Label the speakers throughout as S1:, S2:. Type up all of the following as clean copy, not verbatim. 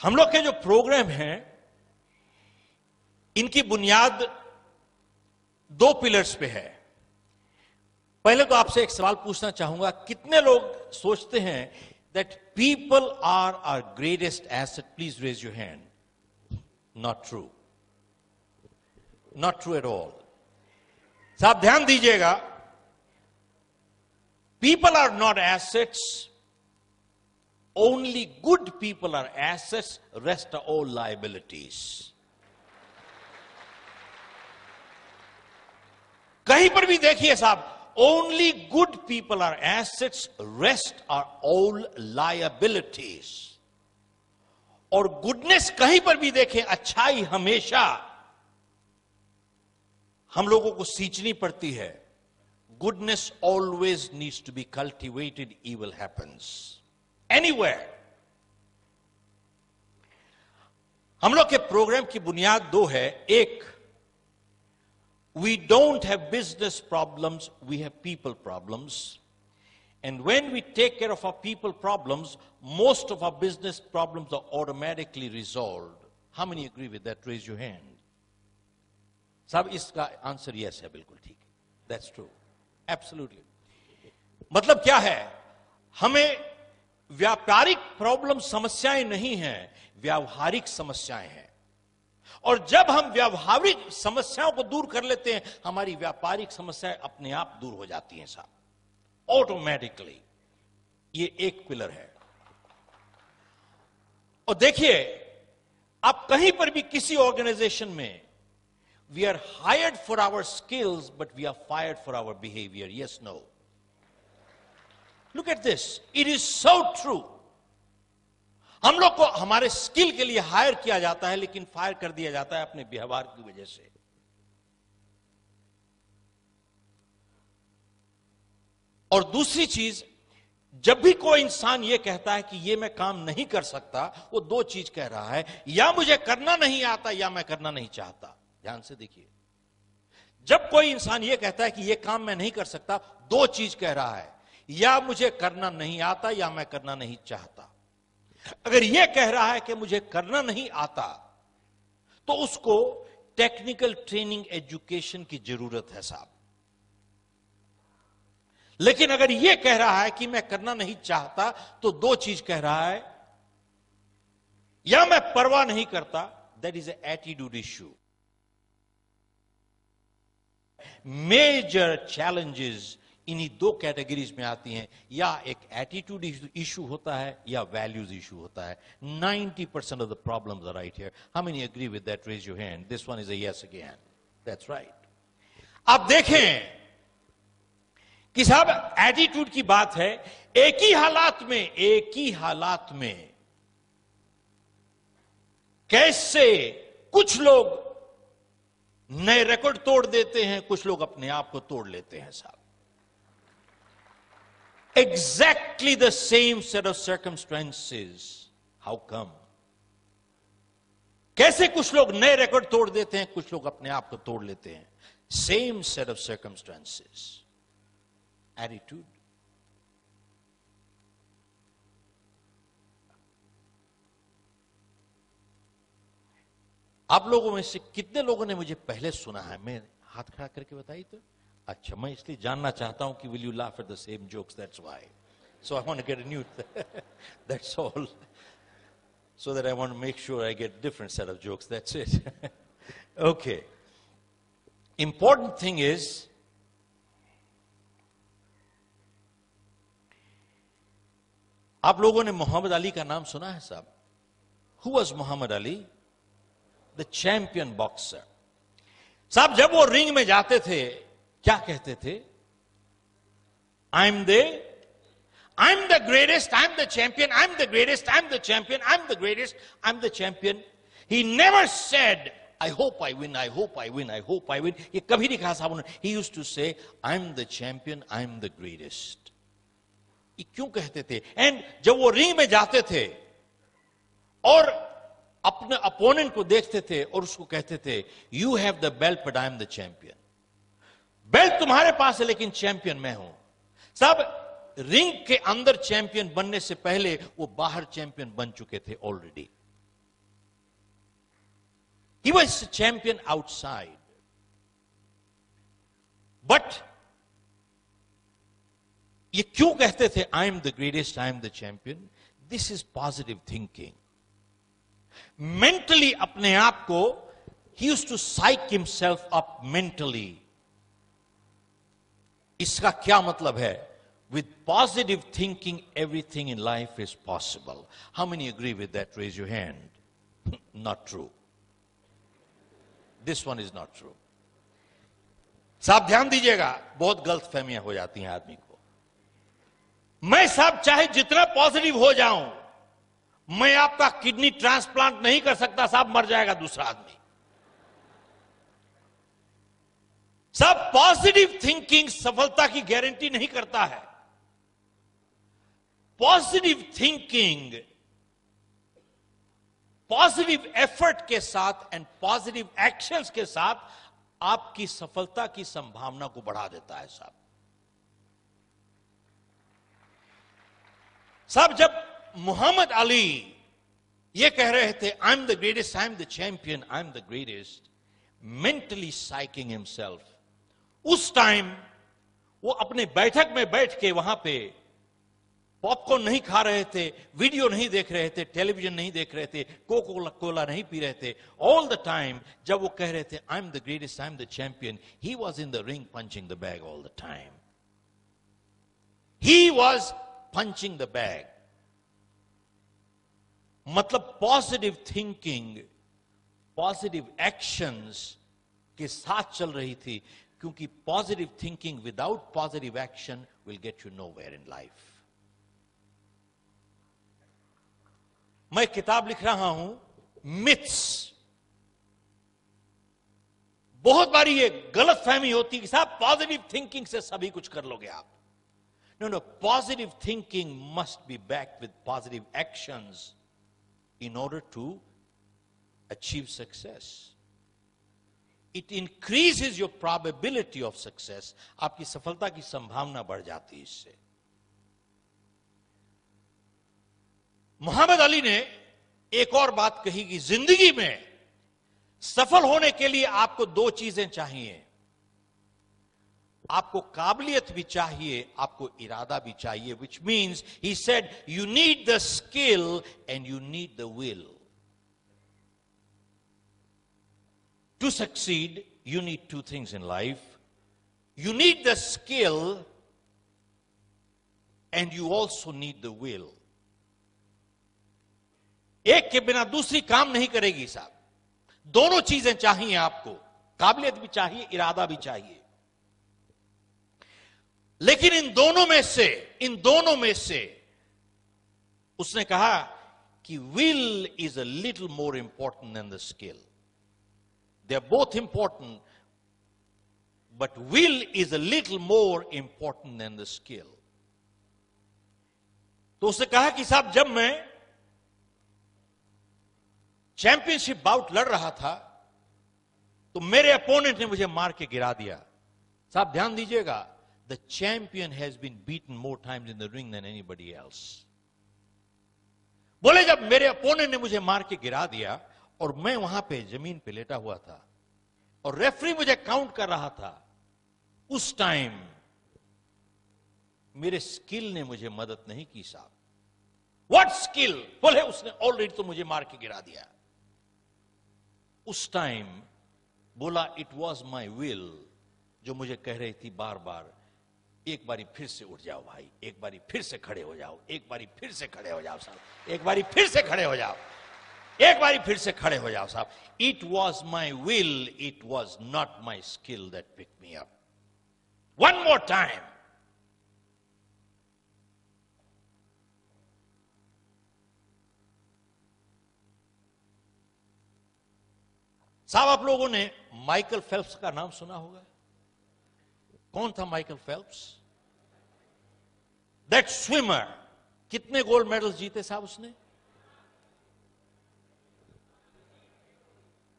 S1: हम लोग के जो प्रोग्राम हैं इनकी बुनियाद दो पिलर्स पे है। पहले तो आपसे एक सवाल पूछना चाहूंगा, कितने लोग सोचते हैं that people are our greatest asset? Please raise your hand. Not true, not true at all. साहब ध्यान दीजिएगा, people are not assets, only good people are assets, rest are all liabilities. कहीं पर भी देखिए साहब, only good people are assets, rest are all liabilities. और goodness कहीं पर भी देखें, अच्छाई हमेशा हम लोगों को सींचनी पड़ती है। Goodness always needs to be cultivated, evil happens anywhere. हम लोग के प्रोग्राम की बुनियाद दो है। एक, we don't have business problems, we have people problems. And when we take care of our people problems, most of our business problems are automatically resolved. How many agree with that? Raise your hand. साहब इसका answer yes है, बिल्कुल ठीक है। That's true. Absolutely. मतलब क्या है, हमें व्यापारिक प्रॉब्लम समस्याएं नहीं हैं, व्यावहारिक समस्याएं हैं। और जब हम व्यावहारिक समस्याओं को दूर कर लेते हैं, हमारी व्यापारिक समस्याएं अपने आप दूर हो जाती हैं साहब, ऑटोमेटिकली। ये एक पिलर है। और देखिए, आप कहीं पर भी किसी ऑर्गेनाइजेशन में, we are hired for our skills but we are fired for our behaviour. Yes, no? Look at this, it is so true. हम लोग को हमारे स्किल के लिए हायर किया जाता है, लेकिन फायर कर दिया जाता है अपने व्यवहार की वजह से। और दूसरी चीज, जब भी कोई इंसान यह कहता है कि यह मैं काम नहीं कर सकता, वो दो चीज कह रहा है, या मुझे करना नहीं आता या मैं करना नहीं चाहता। ध्यान से देखिए, जब कोई इंसान यह कहता है कि यह काम मैं नहीं कर सकता, दो चीज कह रहा है, या मुझे करना नहीं आता या मैं करना नहीं चाहता। अगर यह कह रहा है कि मुझे करना नहीं आता, तो उसको टेक्निकल ट्रेनिंग एजुकेशन की जरूरत है साहब। लेकिन अगर यह कह रहा है कि मैं करना नहीं चाहता, तो दो चीज कह रहा है, या मैं परवाह नहीं करता, that is a attitude issue. Major challenges इन्हीं दो कैटेगरीज में आती हैं, या एक एटीट्यूड इशू होता है या वैल्यूज इशू होता है। 90% of the problems are right here. How many agree with that? Raise your hand. This one is a yes again. That's right. आप देखें कि साहब एटीट्यूड की बात है, एक ही हालात में कैसे कुछ लोग नए रिकॉर्ड तोड़ देते हैं, कुछ लोग अपने आप को तोड़ लेते हैं साहब। Exactly the same set of circumstances. How come? कैसे कुछ लोग नए रिकॉर्ड तोड़ देते हैं, कुछ लोग अपने आप को तोड़ लेते हैं? Same set of circumstances. Attitude. आप लोगों में से कितने लोगों ने मुझे पहले सुना है? मैं हाथ खड़ा करके बताइए तो। अच्छा, मैं इसलिए जानना चाहता हूं कि will you laugh at the same jokes, that's why. So I want to get a new, that's all, so that I want to make sure I get different set of jokes, that's it. Okay, important thing is, आप लोगों ने मोहम्मद अली का नाम सुना है साहब? Who was Muhammad Ali? The champion boxer. साहब जब वो रिंग में जाते थे, क्या कहते थे? I'm the greatest, I'm the champion, I'm the greatest, I'm the champion, I'm the greatest, I'm the champion. He never said, I hope I win, I hope I win, I hope I win. ये कभी नहीं कहा साहब उन्होंने। He used to say, I'm the champion, I'm the greatest. ये क्यों कहते थे? एंड जब वो रिंग में जाते थे और अपने अपोनेंट को देखते थे और उसको कहते थे, You have the belt, but I'm the champion. Belt तुम्हारे पास है लेकिन चैंपियन मैं हूं। साहब रिंग के अंदर चैंपियन बनने से पहले वो बाहर चैंपियन बन चुके थे already. He was a champion outside. But ये क्यों कहते थे I am the greatest, I am the champion? This is positive thinking. Mentally अपने आप को ही used to psych himself up mentally. इसका क्या मतलब है? With positive thinking everything in life is possible. How many agree with that? Raise your hand. Not true. This one is not true. साहब ध्यान दीजिएगा, बहुत गलत फहमियां हो जाती हैं आदमी को. मैं साहब चाहे जितना पॉजिटिव हो जाऊं, मैं आपका किडनी ट्रांसप्लांट नहीं कर सकता साहब, मर जाएगा दूसरा आदमी. साहब पॉजिटिव थिंकिंग सफलता की गारंटी नहीं करता है. पॉजिटिव थिंकिंग पॉजिटिव एफर्ट के साथ एंड पॉजिटिव एक्शंस के साथ आपकी सफलता की संभावना को बढ़ा देता है साहब. साहब जब मोहम्मद अली ये कह रहे थे I am the greatest, I am the champion, I am the greatest, mentally psyching himself, उस टाइम वो अपने बैठक में बैठ के वहां पे पॉपकॉर्न नहीं खा रहे थे, वीडियो नहीं देख रहे थे, टेलीविजन नहीं देख रहे थे, कोका कोला नहीं पी रहे थे. ऑल द टाइम जब वो कह रहे थे I am the greatest, I am the champion, he was in the ring punching the bag all the time. He was punching the bag. मतलब पॉजिटिव थिंकिंग पॉजिटिव एक्शंस के साथ चल रही थी, क्योंकि positive thinking without positive action will get you nowhere in life. मैं किताब लिख रहा हूं मिथ्स. बहुत बारी ये गलत फहमी होती है कि साहब पॉजिटिव थिंकिंग से सभी कुछ कर लोगे आप. No no, positive thinking must be backed with positive actions in order to achieve success. It increases your probability of success. आपकी सफलता की संभावना बढ़ जाती है इससे. मोहम्मद अली ने एक और बात कही कि जिंदगी में सफल होने के लिए आपको दो चीजें चाहिए. आपको काबिलियत भी चाहिए, आपको इरादा भी चाहिए. which means he said you need the skill and you need the will. To succeed you need two things in life. You need the skill and you also need the will. एक के बिना दूसरी काम नहीं करेगी साहब. दोनों चीजें चाहिए आपको, काबिलियत भी चाहिए, इरादा भी चाहिए. लेकिन इन दोनों में से उसने कहा कि will is a little more important than the skill. They are both important, but will is a little more important than the skill. तो उसने कहा कि साहब जब मैं चैंपियनशिप बाउट लड़ रहा था तो मेरे अपोनेंट ने मुझे मार के गिरा दिया. साहब ध्यान दीजिएगा, the champion has been beaten more times in the ring than anybody else. बोले जब मेरे अपोनेंट ने मुझे मार के गिरा दिया और मैं वहां पे जमीन पे लेटा हुआ था और रेफरी मुझे काउंट कर रहा था, उस टाइम मेरे स्किल ने मुझे मदद नहीं की साहब. What skill? बोले उसने ऑलरेडी तो मुझे मार के गिरा दिया. उस टाइम बोला इट वॉज माई विल जो मुझे कह रही थी बार बार, एक बारी फिर से उठ जाओ भाई, एक बारी फिर से खड़े हो जाओ, एक बारी फिर से खड़े हो जाओ साहब, एक बारी फिर से खड़े हो जाओ, एक बारी फिर से खड़े हो जाओ साहब. It was my will, it was not my skill that pick me up. One more time. साहब आप लोगों ने माइकल फेल्प्स का नाम सुना होगा. कौन था माइकल फेल्प्स? That swimmer. कितने गोल्ड मेडल्स जीते साहब उसने?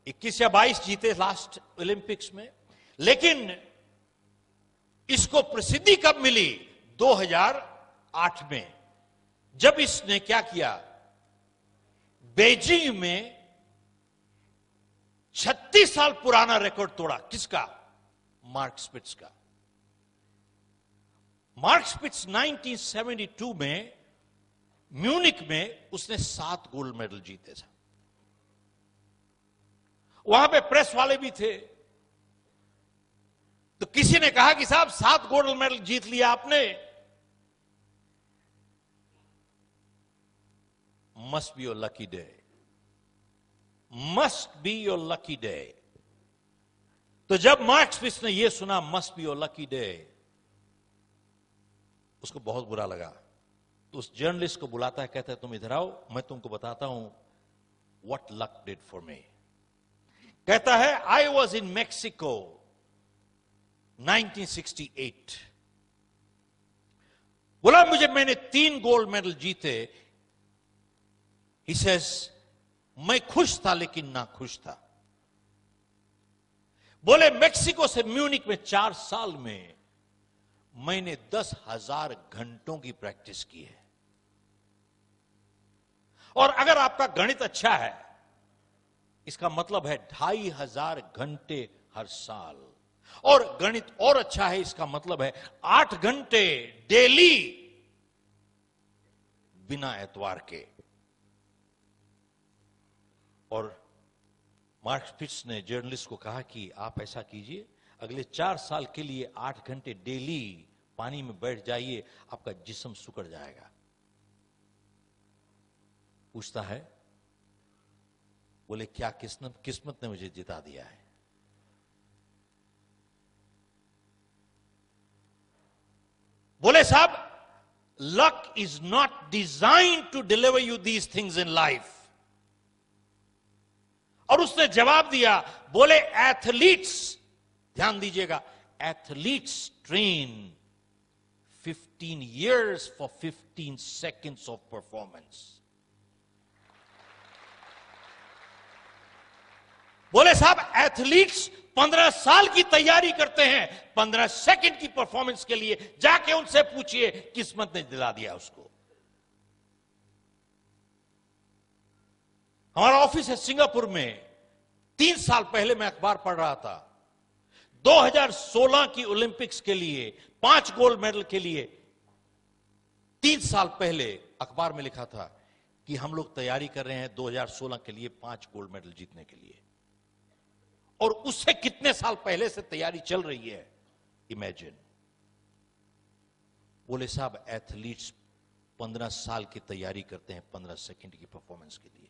S1: 21 या 22 जीते लास्ट ओलंपिक्स में. लेकिन इसको प्रसिद्धि कब मिली? 2008 में, जब इसने क्या किया, बेजिंग में 36 साल पुराना रिकॉर्ड तोड़ा। किसका? मार्क स्पिट्ज का। मार्क स्पिट्ज 1972 में म्यूनिक में उसने 7 गोल्ड मेडल जीते थे। वहां पे प्रेस वाले भी थे, तो किसी ने कहा कि साहब 7 गोल्ड मेडल जीत लिया आपने, must be your lucky day, must be your lucky day. तो जब मार्क स्पिट्ज ने यह सुना must be your lucky day, उसको बहुत बुरा लगा। तो उस जर्नलिस्ट को बुलाता है, कहता है तुम इधर आओ, मैं तुमको बताता हूं what luck did for me. कहता है आई वॉज इन मैक्सिको 1968। बोला मैंने 3 गोल्ड मेडल जीते। He says, मैं खुश था लेकिन ना खुश था। बोले मैक्सिको से म्यूनिक में 4 साल में मैंने 10,000 घंटों की प्रैक्टिस की है। और अगर आपका गणित अच्छा है, इसका मतलब है 2,500 घंटे हर साल। और गणित और अच्छा है, इसका मतलब है 8 घंटे डेली बिना एतवार के। और मार्क स्पिट्ज ने जर्नलिस्ट को कहा कि आप ऐसा कीजिए, अगले 4 साल के लिए 8 घंटे डेली पानी में बैठ जाइए, आपका जिस्म सुकड़ जाएगा। पूछता है, बोले क्या किस्मत ने मुझे जिता दिया है। बोले साहब, luck is not design to deliver you these things in life. और उसने जवाब दिया, बोले एथलीट्स, ध्यान दीजिएगा, athletes train 15 years for 15 seconds of performance। बोले साहब एथलीट्स 15 साल की तैयारी करते हैं 15 सेकंड की परफॉर्मेंस के लिए। जाके उनसे पूछिए, किस्मत ने दिला दिया उसको। हमारा ऑफिस है सिंगापुर में। 3 साल पहले मैं अखबार पढ़ रहा था, 2016 की ओलंपिक्स के लिए 5 गोल्ड मेडल के लिए 3 साल पहले अखबार में लिखा था कि हम लोग तैयारी कर रहे हैं 2016 के लिए 5 गोल्ड मेडल जीतने के लिए। और उससे कितने साल पहले से तैयारी चल रही है, इमेजिन। बोले साहब एथलीट्स 15 साल की तैयारी करते हैं 15 सेकंड की परफॉर्मेंस के लिए।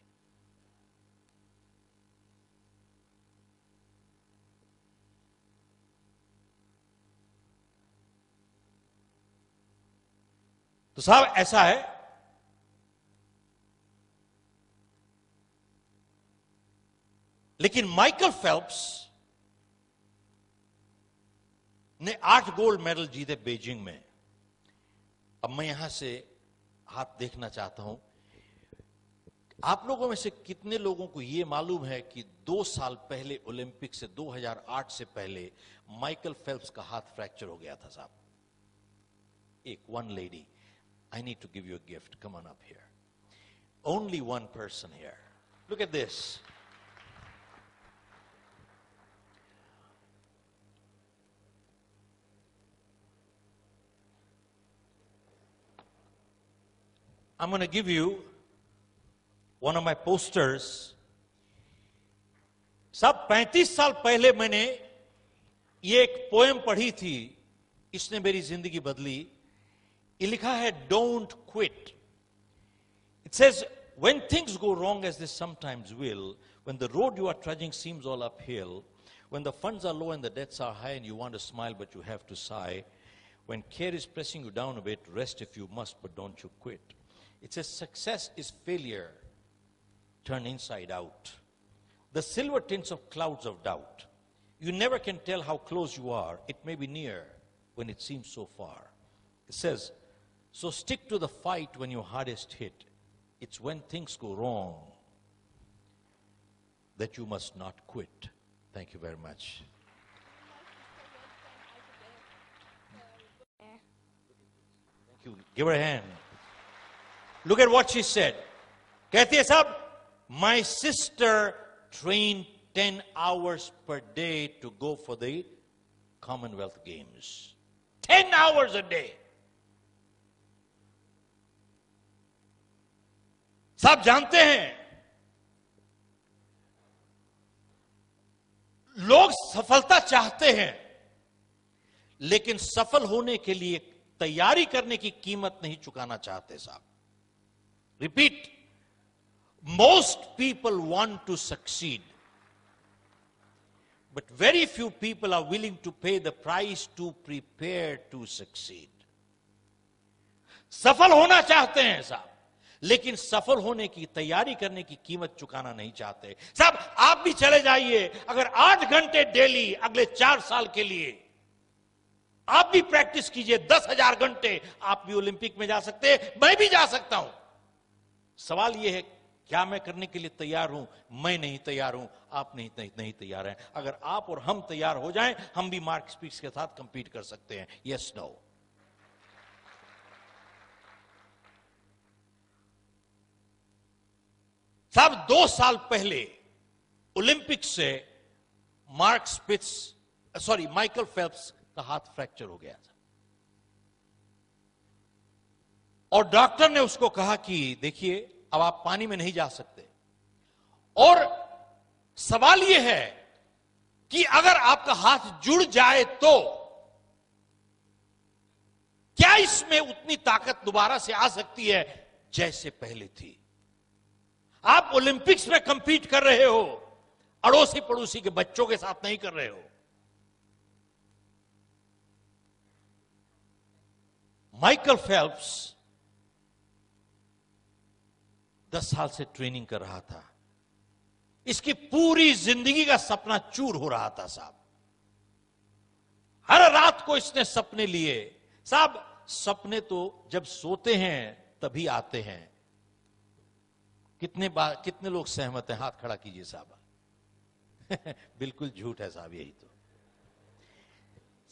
S1: तो साहब ऐसा है, लेकिन माइकल फेल्प्स ने 8 गोल्ड मेडल जीते बीजिंग में। अब मैं यहां से हाथ देखना चाहता हूं, आप लोगों में से कितने लोगों को यह मालूम है कि 2 साल पहले ओलंपिक से 2008 से पहले माइकल फेल्प्स का हाथ फ्रैक्चर हो गया था साहब। one lady, I need to give you a gift. Come on up here. Only one person here. Look at this. I'm going to give you one of my posters. सब 35 साल पहले मैंने ये एक पोएम पढ़ी थी, इसने मेरी जिंदगी बदली। ये लिखा है, don't quit. It says, when things go wrong as they sometimes will, when the road you are trudging seems all uphill, when the funds are low and the debts are high and you want to smile but you have to sigh, when care is pressing you down a bit, rest if you must but don't you quit. It says, success is failure turned inside out. The silver tints of clouds of doubt. You never can tell how close you are. It may be near when it seems so far. It says, so stick to the fight when you're hardest hit. It's when things go wrong that you must not quit. Thank you very much. Thank you. Give her a hand. Look at what she said. कहती है साहब, my sister trained 10 hours per day to go for the Commonwealth Games. 10 hours a day. सब जानते हैं लोग सफलता चाहते हैं, लेकिन सफल होने के लिए तैयारी करने की कीमत नहीं चुकाना चाहते साहब. Repeat, most people want to succeed, but very few people are willing to pay the price to prepare to succeed. सफल होना चाहते हैं साहब, लेकिन सफल होने की तैयारी करने की कीमत चुकाना नहीं चाहते साहब. आप भी चले जाइए, अगर 8 घंटे डेली अगले 4 साल के लिए आप भी प्रैक्टिस कीजिए, 10,000 घंटे, आप भी ओलंपिक में जा सकते हैं, मैं भी जा सकता हूं. सवाल यह है, क्या मैं करने के लिए तैयार हूं? मैं नहीं तैयार हूं, आप नहीं तैयार हैं. अगर आप और हम तैयार हो जाएं, हम भी मार्क स्पिट्ज के साथ कंपीट कर सकते हैं. Yes, no? साहब, 2 साल पहले ओलंपिक से माइकल फेल्प्स का हाथ फ्रैक्चर हो गया था, और डॉक्टर ने उसको कहा कि देखिए, अब आप पानी में नहीं जा सकते. और सवाल यह है कि अगर आपका हाथ जुड़ जाए तो क्या इसमें उतनी ताकत दोबारा से आ सकती है जैसे पहले थी? आप ओलंपिक्स में कंपीट कर रहे हो, अड़ोसी पड़ोसी के बच्चों के साथ नहीं कर रहे हो. माइकल फेल्प्स 10 साल से ट्रेनिंग कर रहा था. इसकी पूरी जिंदगी का सपना चूर हो रहा था साहब. हर रात को इसने सपने लिए साहब. सपने तो जब सोते हैं तभी आते हैं. कितने लोग सहमत हैं? हाथ खड़ा कीजिए साहब. बिल्कुल झूठ है साहब, यही तो.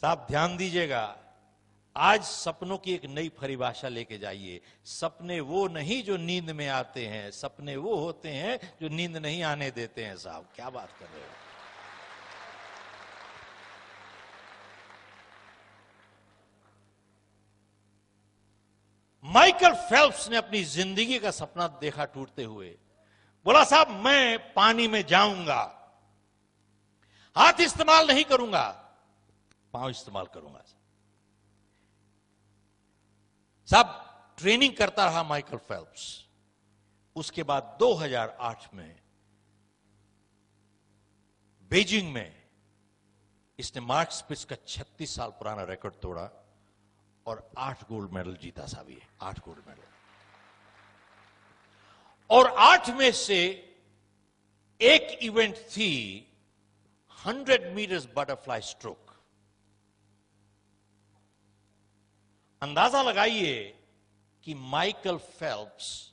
S1: साहब ध्यान दीजिएगा, आज सपनों की एक नई परिभाषा लेके जाइए. सपने वो नहीं जो नींद में आते हैं, सपने वो होते हैं जो नींद नहीं आने देते हैं साहब. क्या बात कर रहे हो? माइकल फेल्प्स ने अपनी जिंदगी का सपना देखा टूटते हुए. बोला साहब, मैं पानी में जाऊंगा, हाथ इस्तेमाल नहीं करूंगा, पांव इस्तेमाल करूंगा. साहब ट्रेनिंग करता रहा माइकल फेल्प्स. उसके बाद 2008 में बीजिंग में इसने मार्क स्पिट्ज का 36 साल पुराना रिकॉर्ड तोड़ा और 8 गोल्ड मेडल जीता साहब. ये 8 गोल्ड मेडल, और 8 में से एक इवेंट थी 100 मीटर्स बटरफ्लाई स्ट्रोक. अंदाजा लगाइए कि माइकल फेल्प्स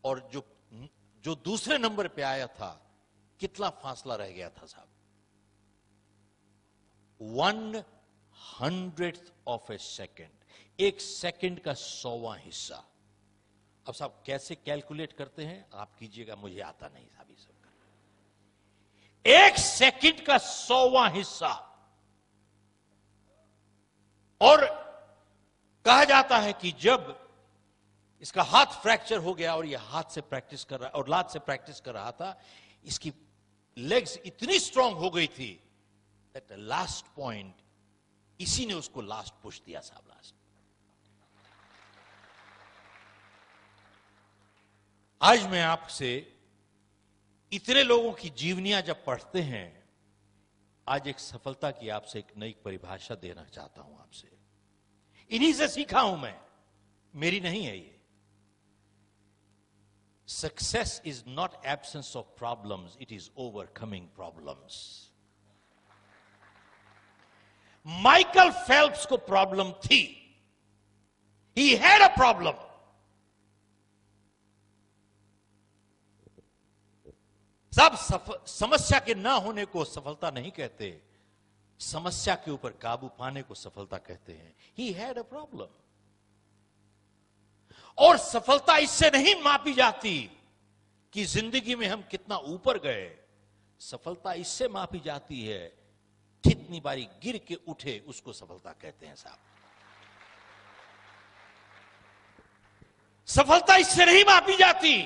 S1: और जो दूसरे नंबर पे आया था, कितना फासला रह गया था साहब. 1/100th of A second. एक सेकेंड का 100वां हिस्सा. अब साहब कैसे कैलकुलेट करते हैं आप कीजिएगा, मुझे आता नहीं साहब ये सब. एक सेकेंड का 100वां हिस्सा. और कहा जाता है कि जब इसका हाथ फ्रैक्चर हो गया और यह हाथ से प्रैक्टिस कर रहा और लात से प्रैक्टिस कर रहा था, इसकी लेग्स इतनी स्ट्रांग हो गई थी दैट लास्ट पॉइंट इसी ने उसको लास्ट पुश दिया साहब. लास्ट आज मैं आपसे इतने लोगों की जीवनियां जब पढ़ते हैं, आज एक सफलता की आपसे एक नई परिभाषा देना चाहता हूं आपसे. इन्हीं से सीखा हूं मैं, मेरी नहीं है ये. Success is not absence of problems, it is overcoming problems. Michael Phelps को प्रॉब्लम थी. He had a problem. सब समस्या के ना होने को सफलता नहीं कहते, समस्या के ऊपर काबू पाने को सफलता कहते हैं. He had a problem. और सफलता इससे नहीं मापी जाती कि जिंदगी में हम कितना ऊपर गए। सफलता इससे मापी जाती है कितनी बारी गिर के उठे, उसको सफलता कहते हैं साहब। सफलता इससे नहीं मापी जाती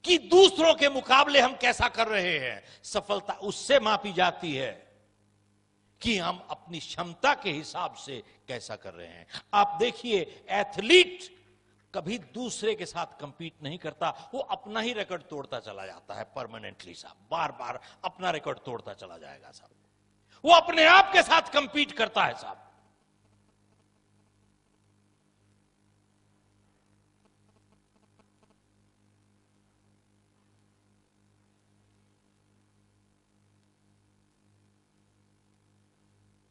S1: कि दूसरों के मुकाबले हम कैसा कर रहे हैं। सफलता उससे मापी जाती है कि हम अपनी क्षमता के हिसाब से कैसा कर रहे हैं। आप देखिए, एथलीट कभी दूसरे के साथ कंपीट नहीं करता, वो अपना ही रिकॉर्ड तोड़ता चला जाता है परमानेंटली साहब। बार बार अपना रिकॉर्ड तोड़ता चला जाएगा साहब। वो अपने आप के साथ कंपीट करता है साहब।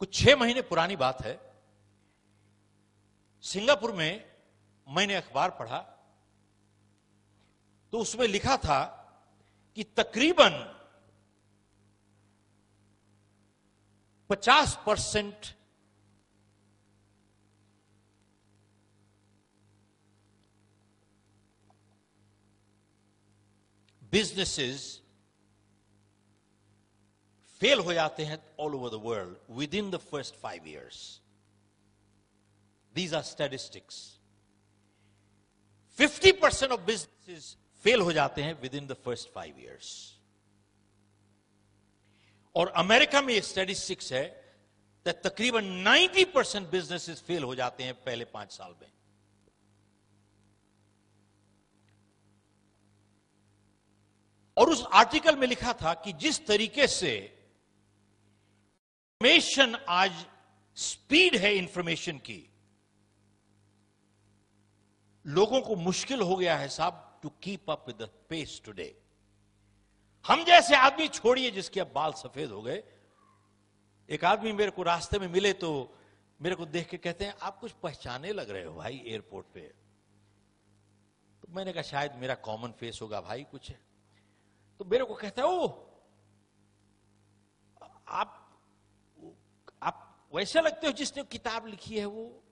S1: कुछ 6 महीने पुरानी बात है, सिंगापुर में मैंने अखबार पढ़ा तो उसमें लिखा था कि तकरीबन 50% बिजनेसेस फेल हो जाते हैं all over the world with in the first 5 years. These are statistics. 50% of businesses fail हो जाते हैं with in the first 5 years. और अमेरिका में ये स्टैटिस्टिक्स है कि तकरीबन 90% बिजनेसेस फेल हो जाते हैं पहले 5 साल में। और उस आर्टिकल में लिखा था कि जिस तरीके से इंफॉर्मेशन आज, स्पीड है इंफॉर्मेशन की, लोगों को मुश्किल हो गया है साहब to keep up with the pace today. हम जैसे आदमी छोड़िए जिसके अब बाल सफेद हो गए। एक आदमी मेरे को रास्ते में मिले तो मेरे को देख के कहते हैं, आप कुछ पहचाने लग रहे हो भाई एयरपोर्ट पे। तो मैंने कहा शायद मेरा कॉमन फेस होगा भाई कुछ। तो मेरे को कहता है, ओ आप वैसे लगते हो जिसने किताब लिखी है, वो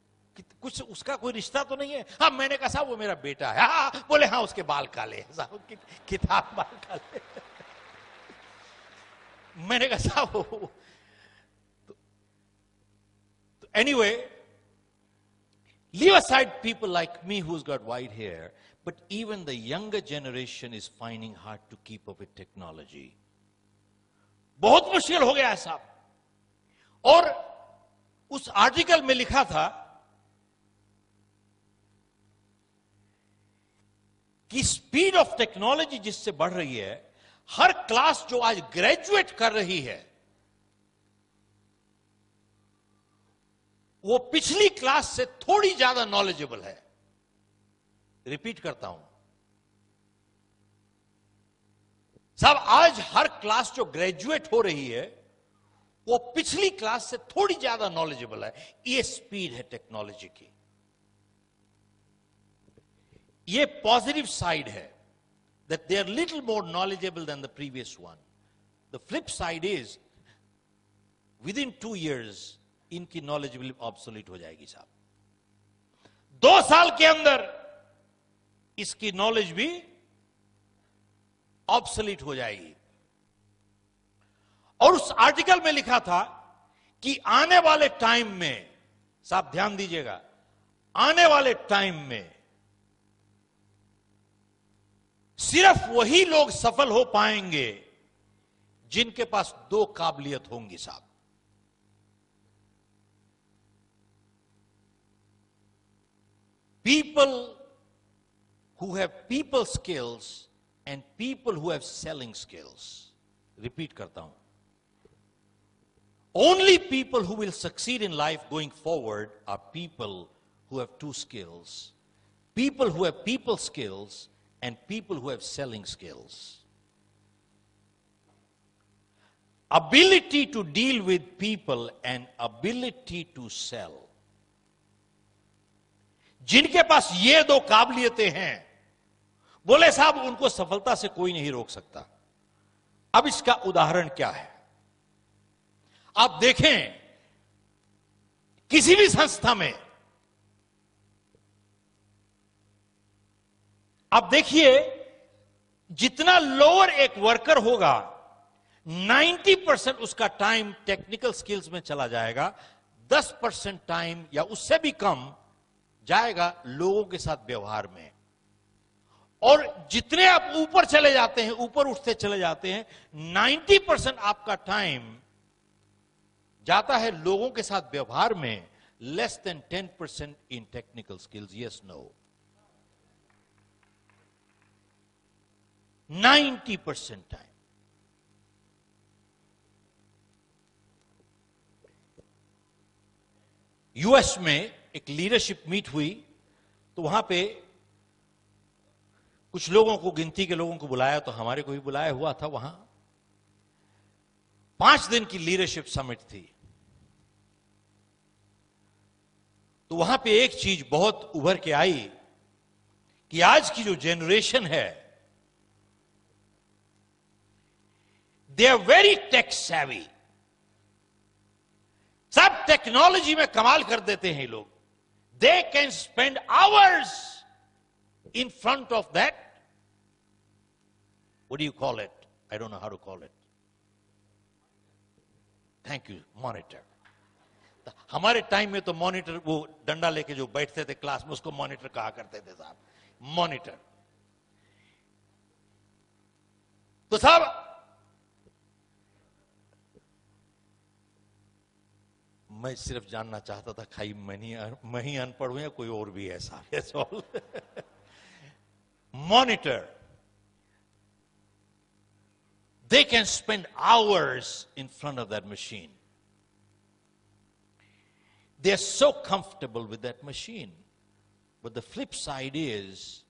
S1: कुछ उसका कोई रिश्ता तो नहीं है। हाँ, मैंने कहा साहब वो मेरा बेटा है। हाँ, बोले हाँ उसके बाल काले हैं साहब, किताब बाल काले। मैंने कहा साहब तो anyway, leave aside people like me who's got white hair, but even the younger generation is finding hard to keep up with technology. बहुत मुश्किल हो गया है साहब। और उस आर्टिकल में लिखा था कि स्पीड ऑफ टेक्नोलॉजी जिससे बढ़ रही है, हर क्लास जो आज ग्रेजुएट कर रही है वो पिछली क्लास से थोड़ी ज्यादा नॉलेजेबल है। रिपीट करता हूं साहब, आज हर क्लास जो ग्रेजुएट हो रही है वो पिछली क्लास से थोड़ी ज्यादा नॉलेजेबल है। ये स्पीड है टेक्नोलॉजी की। ये पॉजिटिव साइड है, that they are little more knowledgeable than the previous one. The flip side is within 2 years इनकी नॉलेजेबल ऑब्सोलीट हो जाएगी साहब। 2 साल के अंदर इसकी नॉलेज भी ऑब्सोलीट हो जाएगी। और उस आर्टिकल में लिखा था कि आने वाले टाइम में, साहब ध्यान दीजिएगा, आने वाले टाइम में सिर्फ वही लोग सफल हो पाएंगे जिनके पास 2 काबिलियत होंगी साहब। People who have people skills and people who have selling skills. Repeat करता हूं, only people who will succeed in life going forward are people who have 2 skills. People who have people skills and people who have selling skills. Ability to deal with people and ability to sell. जिनके पास ये 2 काबिलियतें हैं, बोले साहब उनको सफलता से कोई नहीं रोक सकता। अब इसका उदाहरण क्या है? आप देखें किसी भी संस्था में, आप देखिए जितना लोअर एक वर्कर होगा 90% उसका टाइम टेक्निकल स्किल्स में चला जाएगा, 10% टाइम या उससे भी कम जाएगा लोगों के साथ व्यवहार में। और जितने आप ऊपर चले जाते हैं, ऊपर उठते चले जाते हैं, 90% आपका टाइम जाता है लोगों के साथ व्यवहार में, less than 10% in technical skills. Yes no? 90% time. US में एक लीडरशिप मीट हुई, तो वहां पे कुछ लोगों को, गिनती के लोगों को बुलाया, तो हमारे को भी बुलाया हुआ था। वहां 5 दिन की लीडरशिप समिट थी। तो वहां पे एक चीज बहुत उभर के आई कि आज की जो जनरेशन है, they are very tech savvy. सब टेक्नोलॉजी में कमाल कर देते हैं लोग। They can spend hours in front of that, what do you call it, I don't know how to call it, thank you, monitor. हमारे टाइम में तो मॉनिटर वो डंडा लेके जो बैठते थे क्लास में, उसको मॉनिटर कहा करते थे साहब, मॉनिटर। तो साहब मैं सिर्फ जानना चाहता था, खाई मैं ही अनपढ़ हूं या कोई और भी है साहब? Monitor, they can spend hours in front of that machine. They are so comfortable with that machine. But the flip side is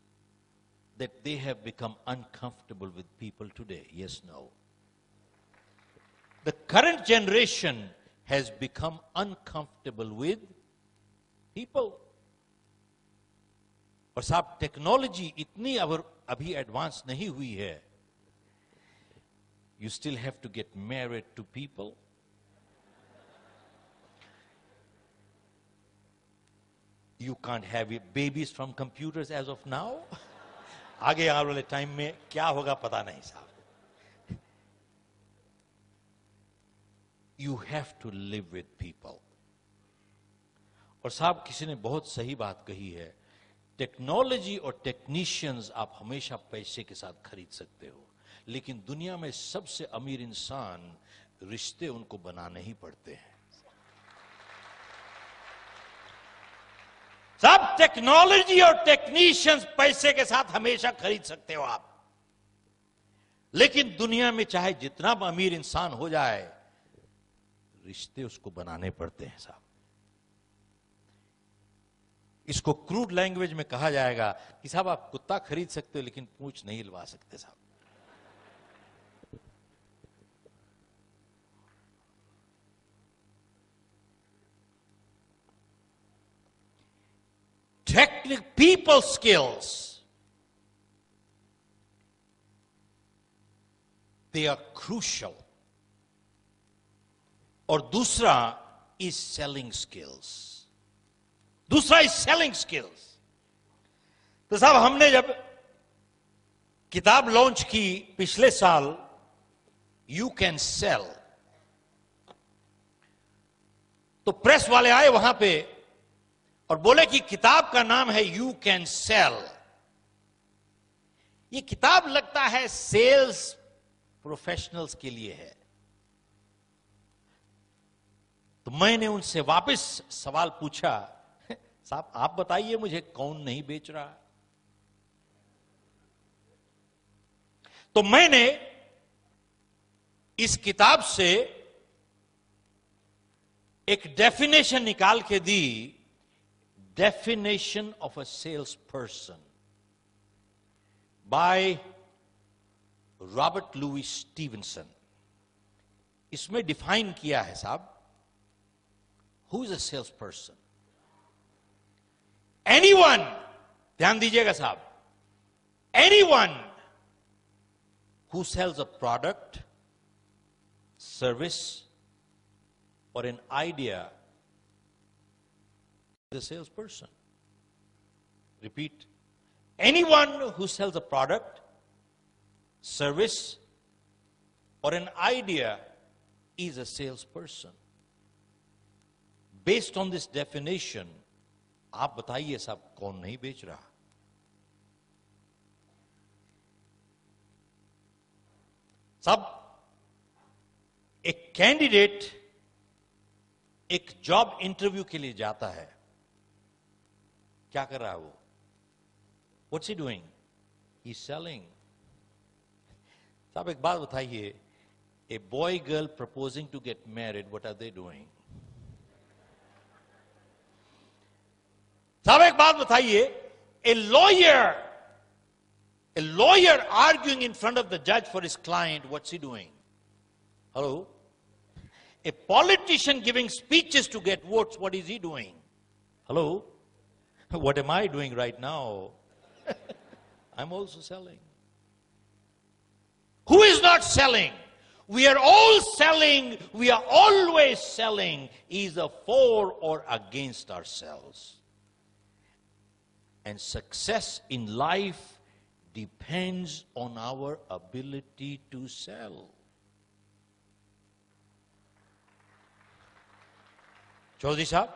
S1: that they have become uncomfortable with people today. Yes, no? The current generation has become uncomfortable with people. और साहब technology इतनी अभी advance नहीं हुई है, you still have to get married to people. You can't have babies from computers as of now. आगे आने वाले टाइम में क्या होगा पता नहीं साहब। You have to live with people. और साहब किसी ने बहुत सही बात कही है, टेक्नोलॉजी और टेक्नीशियंस आप हमेशा पैसे के साथ खरीद सकते हो, लेकिन दुनिया में सबसे अमीर इंसान, रिश्ते उनको बनाने ही पड़ते हैं। सब टेक्नोलॉजी और टेक्नीशियंस पैसे के साथ हमेशा खरीद सकते हो आप, लेकिन दुनिया में चाहे जितना अमीर इंसान हो जाए, रिश्ते उसको बनाने पड़ते हैं साहब। इसको क्रूड लैंग्वेज में कहा जाएगा कि साहब आप कुत्ता खरीद सकते हो लेकिन पूंछ नहीं हिलवा सकते साहब। Technical people skills, they are crucial. और दूसरा is selling skills. दूसरा is selling skills. तो साहब हमने जब किताब लॉन्च की पिछले साल, You Can Sell, तो प्रेस वाले आए वहां पे और बोले कि किताब का नाम है You Can Sell. ये किताब लगता है सेल्स प्रोफेशनल्स के लिए है। तो मैंने उनसे वापस सवाल पूछा, साहब आप बताइए मुझे कौन नहीं बेच रहा? तो मैंने इस किताब से एक डेफिनेशन निकाल के दी, definition of a sales person by Robert Louis Stevenson. इसमें डिफाइन किया है साहब, who is a sales person? Anyone, ध्यान दीजिएगा साहब, anyone who sells a product, service और an idea is a salesperson. Repeat. Anyone who sells a product, service, or an idea is a salesperson. Based on this definition, आप बताइए साहब कौन नहीं बेच रहा? साहब, एक कैंडिडेट एक जॉब इंटरव्यू के लिए जाता है, क्या कर रहा है वो? What's he doing? He's selling. साहब एक बात बताइए, a boy girl proposing to get married, what are they doing? साहब एक बात बताइए, a lawyer arguing in front of the judge for his client, what's he doing? Hello? A politician giving speeches to get votes, what is he doing? Hello? What am I doing right now? I'm also selling. Who is not selling? We are all selling. We are always selling, either for or against ourselves. And success in life depends on our ability to sell. Chaudhary Sahab,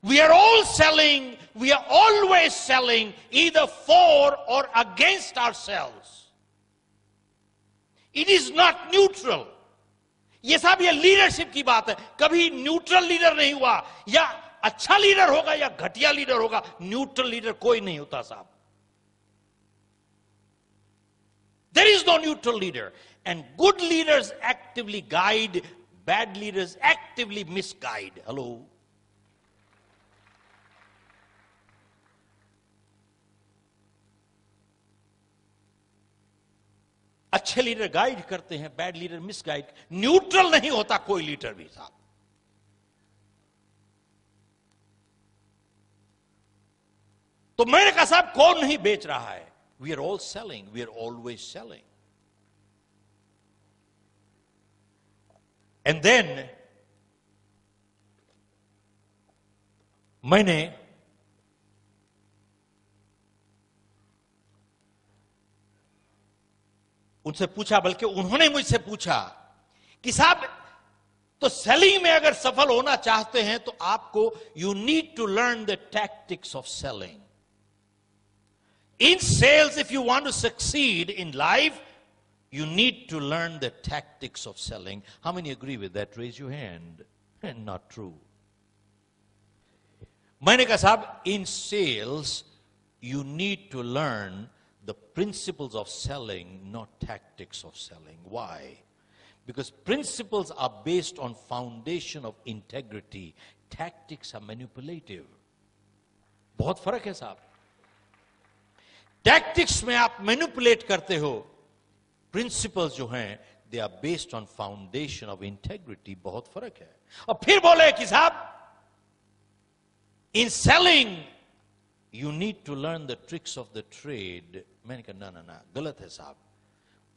S1: we are all selling, we are always selling, either for or against ourselves. It is not neutral. ये साहब ये leadership की बात है, कभी neutral leader नहीं हुआ, या अच्छा लीडर होगा या घटिया लीडर होगा, न्यूट्रल लीडर कोई नहीं होता साहब. There is no neutral leader, and good leaders actively guide, bad leaders actively misguide. Hello? अच्छे लीडर गाइड करते हैं, बैड लीडर मिसगाइड. न्यूट्रल नहीं होता कोई लीडर भी साहब. तो मैंने कहा साहब कौन नहीं बेच रहा है? We are all selling, we are always selling. And then मैंने उनसे पूछा, बल्कि उन्होंने मुझसे पूछा कि साहब तो सेलिंग में अगर सफल होना चाहते हैं तो आपको you need to learn the tactics of selling. In sales if you want to succeed in life you need to learn the tactics of selling. How many agree with that? Raise your hand. Not true. मैंने कहा साहब in sales you need to learn the principles of selling, not tactics of selling. Why? Because principles are based on foundation of integrity. Tactics are manipulative. बहुत फर्क है साहब. Tactics में आप manipulate करते हो, प्रिंसिपल्स जो हैं they are based on foundation of integrity. बहुत फर्क है. और फिर बोले कि साहब in selling you need to learn the tricks of the trade. मैंने कहा ना ना ना, गलत है साहब.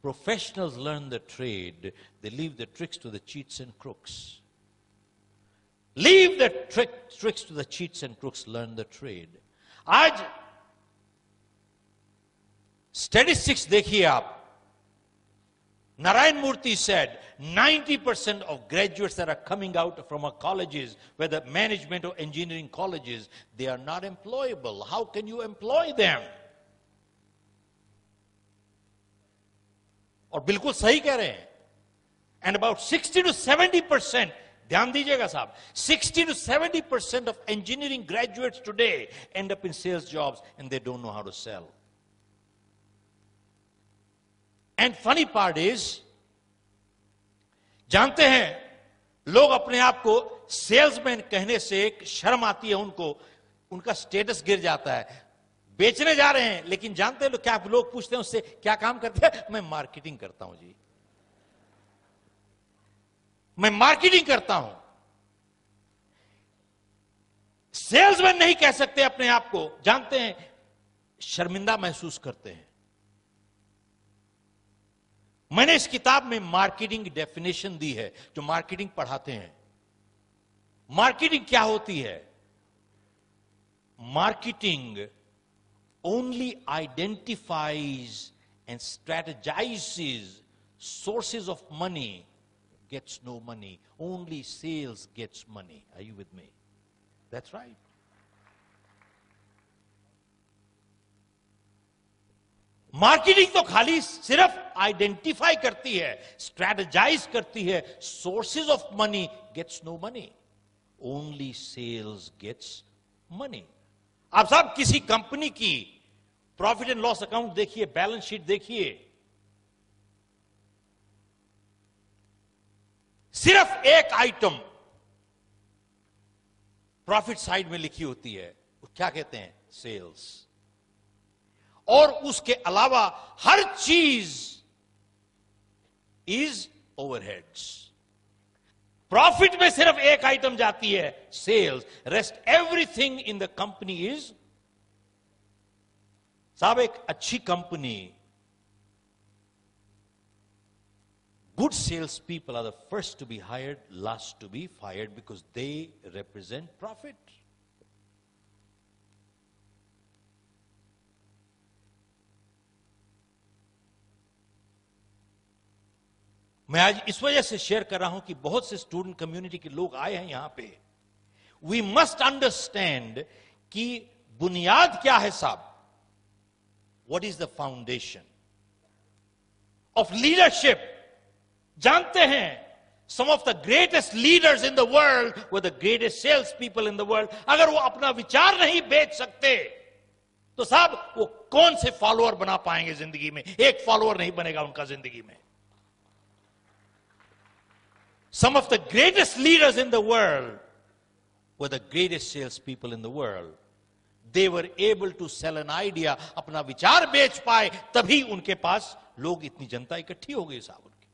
S1: Professionals learn the trade, they leave the tricks to the cheats and crooks. Leave the tricks to the cheats and crooks, learn the trade. आज statistics देखिए आप. Narayan Murthy said 90% of graduates that are coming out from our colleges, whether management or engineering colleges, they are not employable. How can you employ them? और बिल्कुल सही कह रहे हैं. And about 60 to 70%, ध्यान दीजिएगा साहब, 60 to 70% of engineering graduates today end up in sales jobs and they don't know how to sell. And funny part is, जानते हैं लोग अपने आप को सेल्समैन कहने से एक शर्म आती है उनको, उनका स्टेटस गिर जाता है. बेचने जा रहे हैं, लेकिन जानते हैं लोग क्या, लोग पूछते हैं उससे क्या काम करते हैं? मैं मार्केटिंग करता हूं जी, मैं मार्केटिंग करता हूं. सेल्समैन नहीं कह सकते अपने आप को, जानते हैं शर्मिंदा महसूस करते हैं. मैंने इस किताब में मार्केटिंग की डेफिनेशन दी है, जो मार्केटिंग पढ़ाते हैं. मार्केटिंग क्या होती है? Marketing only identifies and strategizes sources of money gets no money. Only sales gets money. Are you with me? That's right. Marketing तो खाली सिर्फ आइडेंटिफाई करती है, स्ट्रेटेजाइज करती है, sources of money gets no money, only sales gets money. आप साहब किसी कंपनी की प्रॉफिट एंड लॉस अकाउंट देखिए, बैलेंस शीट देखिए, सिर्फ एक आइटम प्रॉफिट साइड में लिखी होती है, क्या कहते हैं? सेल्स। और उसके अलावा हर चीज इज ओवरहेड्स। प्रॉफिट में सिर्फ एक आइटम जाती है, sales, rest everything in the company is. साहब एक अच्छी company, good salespeople are the first to be hired, last to be fired, because they represent profit. मैं आज इस वजह से शेयर कर रहा हूं कि बहुत से स्टूडेंट कम्युनिटी के लोग आए हैं यहां पे। वी मस्ट अंडरस्टैंड कि बुनियाद क्या है साहब। What is the foundation of leadership? जानते हैं, some of the greatest leaders in the world were the greatest sales people in the world. अगर वो अपना विचार नहीं बेच सकते तो साहब वो कौन से फॉलोअर बना पाएंगे जिंदगी में? एक फॉलोअर नहीं बनेगा उनका जिंदगी में। Some of the greatest leaders in the world were the greatest salespeople in the world. They were able to sell an idea. अपना विचार बेच पाए, तभी उनके पास लोग, इतनी जनता इकट्ठी हो गई साहब उनकी।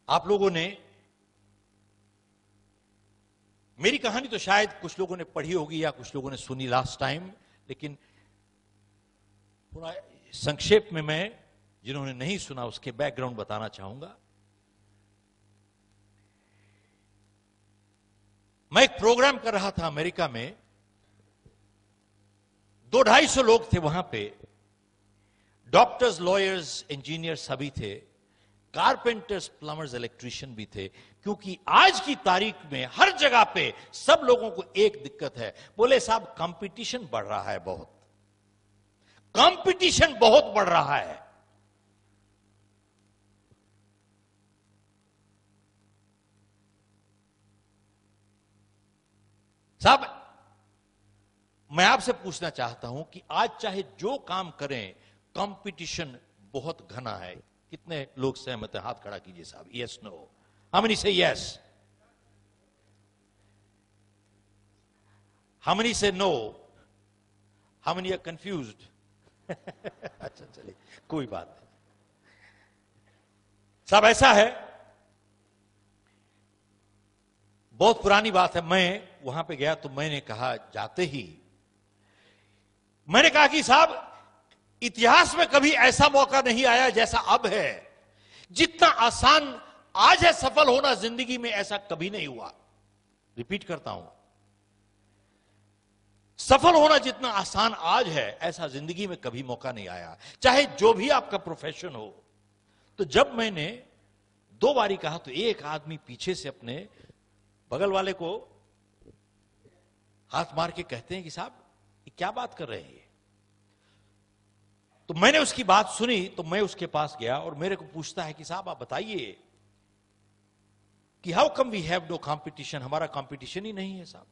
S1: आप लोगों ने मेरी कहानी तो शायद कुछ लोगों ने पढ़ी होगी या कुछ लोगों ने सुनी लास्ट टाइम, लेकिन पूरा संक्षेप में मैं, जिन्होंने नहीं सुना, उसके बैकग्राउंड बताना चाहूंगा। मैं एक प्रोग्राम कर रहा था अमेरिका में, 200-250 लोग थे वहां पे। डॉक्टर्स, लॉयर्स, इंजीनियर्स सभी थे, कारपेंटर्स, प्लम्बर्स, इलेक्ट्रिशियन भी थे। क्योंकि आज की तारीख में हर जगह पे सब लोगों को एक दिक्कत है, बोले साहब कंपटीशन बढ़ रहा है, बहुत कंपटीशन बहुत बढ़ रहा है। साहब मैं आपसे पूछना चाहता हूं कि आज चाहे जो काम करें, कंपटीशन बहुत घना है। कितने लोग सहमत हैं? हाथ खड़ा कीजिए साहब। Yes, no? How many say yes? How many say no? How many are confused? अच्छा चलिए, कोई बात नहीं साहब। ऐसा है, बहुत पुरानी बात है। मैं वहां पे गया तो मैंने कहा, जाते ही मैंने कहा कि साहब इतिहास में कभी ऐसा मौका नहीं आया जैसा अब है। जितना आसान आज है सफल होना जिंदगी में, ऐसा कभी नहीं हुआ। रिपीट करता हूं, सफल होना जितना आसान आज है, ऐसा जिंदगी में कभी मौका नहीं आया, चाहे जो भी आपका प्रोफेशन हो। तो जब मैंने 2 बारी कहा तो एक आदमी पीछे से अपने बगल वाले को हाथ मार के कहते हैं कि साहब ये क्या बात कर रहे हैं? तो मैंने उसकी बात सुनी, तो मैं उसके पास गया और मेरे को पूछता है कि साहब आप बताइए कि how come we have no competition, हमारा कंपटीशन ही नहीं है साहब।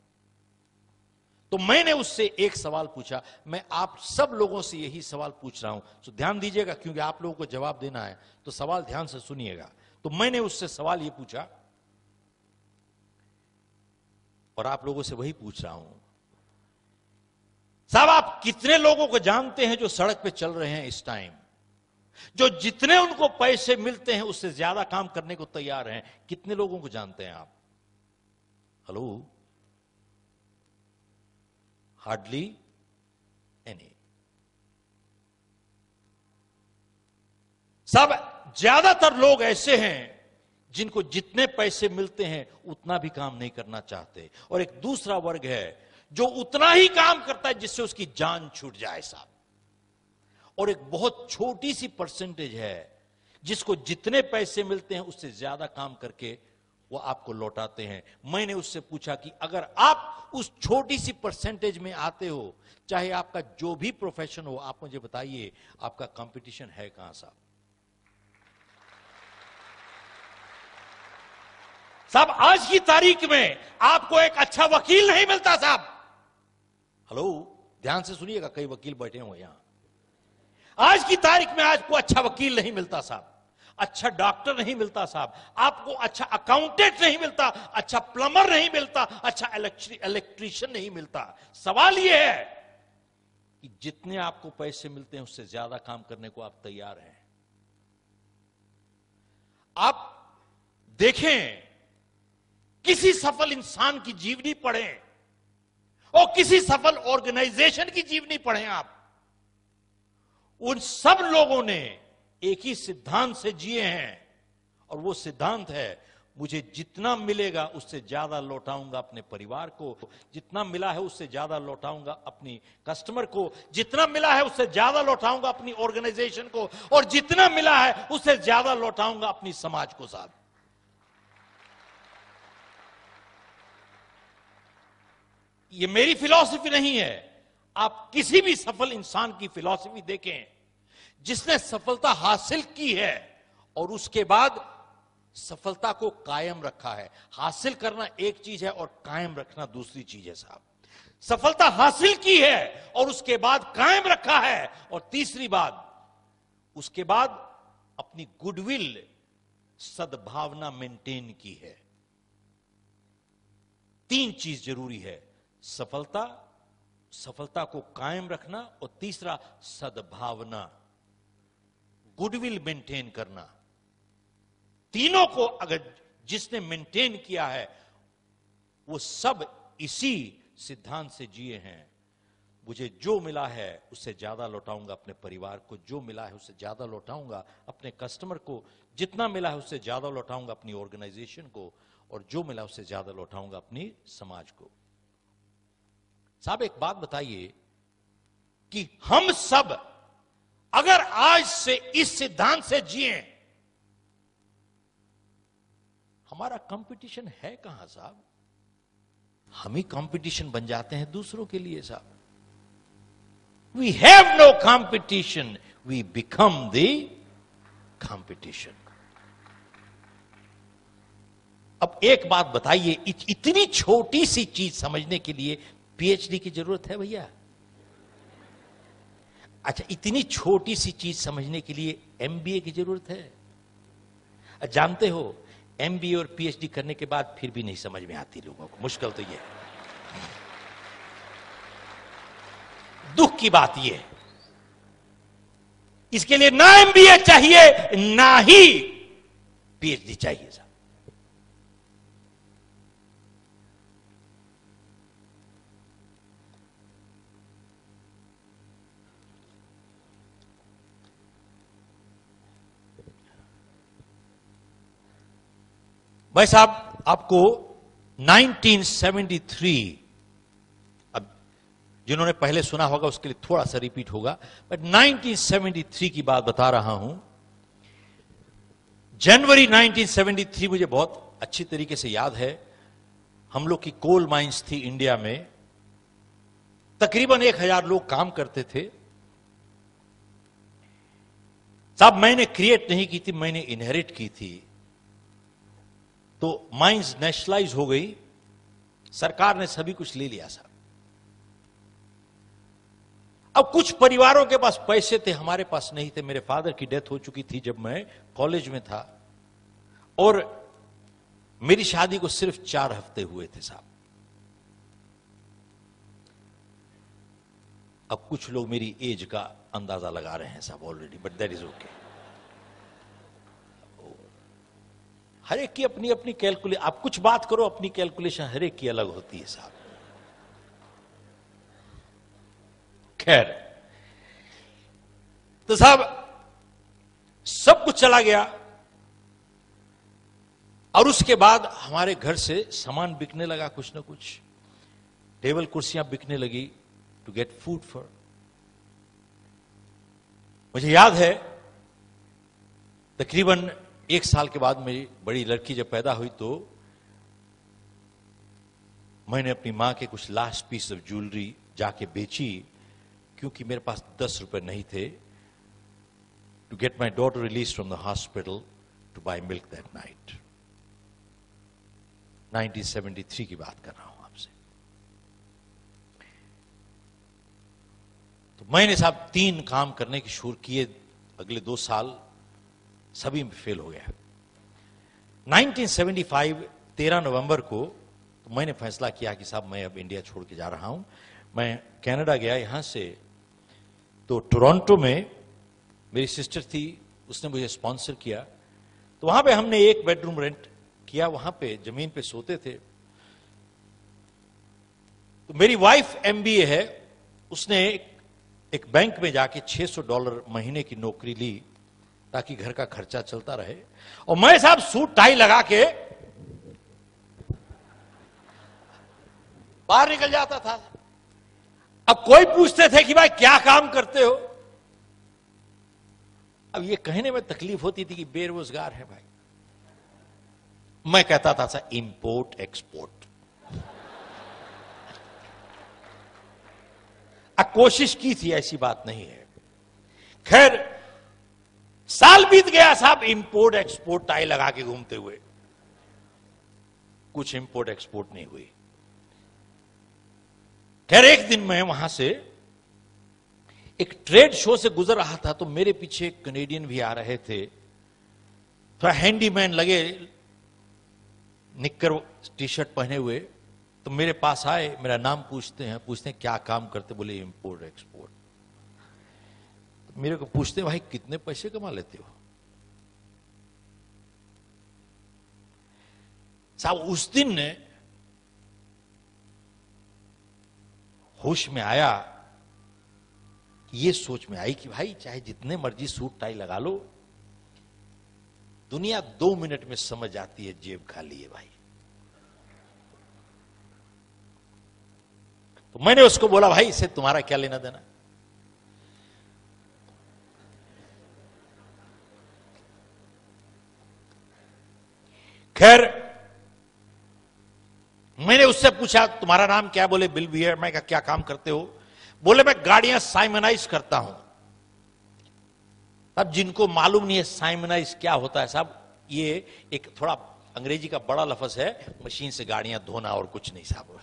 S1: तो मैंने उससे एक सवाल पूछा। मैं आप सब लोगों से यही सवाल पूछ रहा हूं, तो ध्यान दीजिएगा क्योंकि आप लोगों को जवाब देना है, तो सवाल ध्यान से सुनिएगा। तो मैंने उससे सवाल यह पूछा और आप लोगों से वही पूछ रहा हूं, साहब आप कितने लोगों को जानते हैं जो सड़क पे चल रहे हैं इस टाइम, जो जितने उनको पैसे मिलते हैं उससे ज्यादा काम करने को तैयार हैं? कितने लोगों को जानते हैं आप? हेलो? Hardly any. साहब ज्यादातर लोग ऐसे हैं जिनको जितने पैसे मिलते हैं उतना भी काम नहीं करना चाहते, और एक दूसरा वर्ग है जो उतना ही काम करता है जिससे उसकी जान छूट जाए साहब, और एक बहुत छोटी सी परसेंटेज है जिसको जितने पैसे मिलते हैं उससे ज्यादा काम करके वो आपको लौटाते हैं। मैंने उससे पूछा कि अगर आप उस छोटी सी परसेंटेज में आते हो, चाहे आपका जो भी प्रोफेशन हो, आप मुझे बताइए आपका कंपटीशन है कहां साहब? साहब आज की तारीख में आपको एक अच्छा वकील नहीं मिलता साहब। हेलो, ध्यान से सुनिएगा, कई वकील बैठे हुए यहां। आज की तारीख में आपको अच्छा वकील नहीं मिलता साहब, अच्छा डॉक्टर नहीं मिलता साहब, आपको अच्छा अकाउंटेंट नहीं मिलता, अच्छा प्लम्बर नहीं मिलता, अच्छा इलेक्ट्रीशियन नहीं मिलता। सवाल यह है कि जितने आपको पैसे मिलते हैं उससे ज्यादा काम करने को आप तैयार हैं? आप देखें, किसी सफल इंसान की जीवनी पढ़ें और किसी सफल ऑर्गेनाइजेशन की जीवनी पढ़ें आप, उन सब लोगों ने एक ही सिद्धांत से जिए हैं, और वो सिद्धांत है मुझे जितना मिलेगा उससे ज्यादा लौटाऊंगा अपने परिवार को, जितना मिला है उससे ज्यादा लौटाऊंगा अपनी कस्टमर को, जितना मिला है उससे ज्यादा लौटाऊंगा अपनी ऑर्गेनाइजेशन को, और जितना मिला है उससे ज्यादा लौटाऊंगा अपनी समाज को साहब। ये मेरी फिलॉसफी नहीं है, आप किसी भी सफल इंसान की फिलॉसफी देखें जिसने सफलता हासिल की है और उसके बाद सफलता को कायम रखा है। हासिल करना एक चीज है और कायम रखना दूसरी चीज है साहब। सफलता हासिल की है और उसके बाद कायम रखा है, और तीसरी बात, उसके बाद अपनी गुडविल, सद्भावना मेंटेन की है। तीन चीज जरूरी है, सफलता, सफलता को कायम रखना, और तीसरा सद्भावना, गुडविल मेंटेन करना। तीनों को अगर जिसने मेंटेन किया है वो सब इसी सिद्धांत से जिए हैं। मुझे जो मिला है उससे ज्यादा लौटाऊंगा अपने परिवार को, जो मिला है उससे ज्यादा लौटाऊंगा अपने कस्टमर को, जितना मिला है उससे ज्यादा लौटाऊंगा अपनी ऑर्गेनाइजेशन को, और जो मिला उससे ज्यादा लौटाऊंगा अपनी समाज को। साहब एक बात बताइए कि हम सब अगर आज से इस सिद्धांत से जिए, हमारा कंपटीशन है कहां साहब? हम ही कंपटीशन बन जाते हैं दूसरों के लिए साहब। We have no competition, we become the competition. अब एक बात बताइए, इतनी छोटी सी चीज समझने के लिए पीएचडी की जरूरत है भैया? अच्छा, इतनी छोटी सी चीज समझने के लिए एमबीए की जरूरत है? जानते हो, एमबीए और पीएचडी करने के बाद फिर भी नहीं समझ में आती लोगों को। मुश्किल तो ये, दुख की बात ये है, इसके लिए ना एमबीए चाहिए ना ही पीएचडी चाहिए साहब। भाई साहब, आपको 1973, अब जिन्होंने पहले सुना होगा उसके लिए थोड़ा सा रिपीट होगा, बट 1973 की बात बता रहा हूं। जनवरी 1973 मुझे बहुत अच्छी तरीके से याद है। हम लोग की कोल माइंस थी इंडिया में, तकरीबन 1000 लोग काम करते थे साहब। मैंने क्रिएट नहीं की थी, मैंने इनहेरिट की थी। तो माइंस नेशनलाइज हो गई, सरकार ने सभी कुछ ले लिया साहब। अब कुछ परिवारों के पास पैसे थे, हमारे पास नहीं थे। मेरे फादर की डेथ हो चुकी थी जब मैं कॉलेज में था, और मेरी शादी को सिर्फ 4 हफ्ते हुए थे साहब। अब कुछ लोग मेरी एज का अंदाजा लगा रहे हैं साहब already, but that is okay. हर एक की अपनी अपनी कैलकुलेशन, आप कुछ बात करो, अपनी कैलकुलेशन हर एक की अलग होती है साहब। खैर, तो साहब सब कुछ चला गया। और उसके बाद हमारे घर से सामान बिकने लगा, कुछ ना कुछ टेबल कुर्सियां बिकने लगी टू गेट फूड फॉर। मुझे याद है तकरीबन 1 साल के बाद मेरी बड़ी लड़की जब पैदा हुई तो मैंने अपनी मां के कुछ लास्ट पीस ऑफ ज्वेलरी जाके बेची, क्योंकि मेरे पास 10 रुपए नहीं थे to get my daughter release from the hospital to buy milk that night. 1973 की बात कर रहा हूं आपसे। तो मैंने साहब 3 काम करने की शुरू किए, अगले 2 साल सभी में फेल हो गया। 1975 13 नवंबर को तो मैंने फैसला किया कि साहब मैं अब इंडिया छोड़ के जा रहा हूं। मैं कनाडा गया, यहां से तो टोरंटो में मेरी सिस्टर थी, उसने मुझे स्पॉन्सर किया। तो वहां पे हमने 1 बेडरूम रेंट किया, वहां पे जमीन पे सोते थे। तो मेरी वाइफ MBA है, उसने एक बैंक में जाके $600 महीने की नौकरी ली ताकि घर का खर्चा चलता रहे। और मैं साहब सूट टाई लगा के बाहर निकल जाता था। अब कोई पूछते थे कि भाई क्या काम करते हो। अब ये कहने में तकलीफ होती थी कि बेरोजगार है भाई। मैं कहता था सर इंपोर्ट एक्सपोर्ट। अब कोशिश की थी, ऐसी बात नहीं है। खैर साल बीत गया साहब इंपोर्ट एक्सपोर्ट टाई लगा के घूमते हुए, कुछ इंपोर्ट एक्सपोर्ट नहीं हुई। खैर एक दिन मैं वहां से एक ट्रेड शो से गुजर रहा था, तो मेरे पीछे एक कनेडियन भी आ रहे थे, थोड़ा हैंडीमैन लगे, निक्कर टी-शर्ट पहने हुए। तो मेरे पास आए, मेरा नाम पूछते हैं क्या काम करते, बोले इंपोर्ट एक्सपोर्ट। तो मेरे को पूछते भाई कितने पैसे कमा लेते हो। साहब उस दिन होश में आया, ये सोच में आई कि भाई चाहे जितने मर्जी सूट टाई लगा लो, दुनिया 2 मिनट में समझ जाती है जेब खाली है भाई। तो मैंने उसको बोला भाई इससे तुम्हारा क्या लेना देना। खैर मैंने उससे पूछा तुम्हारा नाम क्या, बोले बिल बियर। मैं कहा क्या काम करते हो, बोले मैं गाड़ियां साइमनाइज करता हूं। अब जिनको मालूम नहीं है साइमनाइज क्या होता है साहब, ये एक थोड़ा अंग्रेजी का बड़ा लफ्ज है, मशीन से गाड़ियां धोना और कुछ नहीं साहब।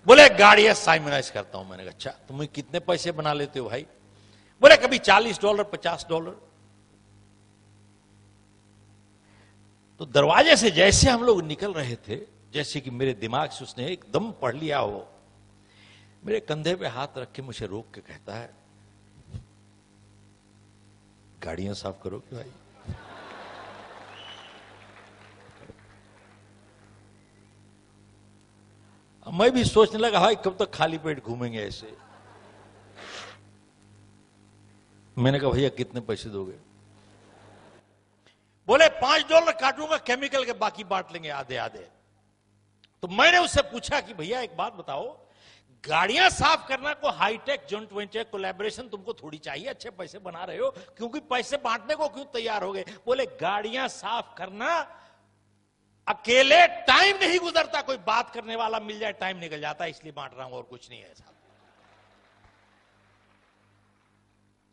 S1: बोले गाड़ियां साइमनाइज करता हूं। मैंने कहा अच्छा तुम कितने पैसे बना लेते हो भाई, बोले कभी $40 $50। तो दरवाजे से जैसे हम लोग निकल रहे थे, जैसे कि मेरे दिमाग से उसने एकदम पढ़ लिया हो, मेरे कंधे पे हाथ रख के मुझे रोक के कहता है गाड़ियां साफ करो कि भाई। मैं भी सोचने लगा भाई कब तक खाली पेट घूमेंगे ऐसे। मैंने कहा भैया कितने पैसे दोगे, बोले $5 काटूंगा केमिकल के, बाकी बांट लेंगे आधे आधे। तो मैंने उससे पूछा कि भैया एक बात बताओ, गाड़ियां साफ करना को हाईटेक जॉइंट वेंचर कोलैबोरेशन तुमको थोड़ी चाहिए, अच्छे पैसे बना रहे हो, क्योंकि पैसे बांटने को क्यों तैयार हो गए। बोले गाड़ियां साफ करना अकेले टाइम नहीं गुजरता, कोई बात करने वाला मिल जाए टाइम निकल जाता है, इसलिए बांट रहा हूं और कुछ नहीं है साहब।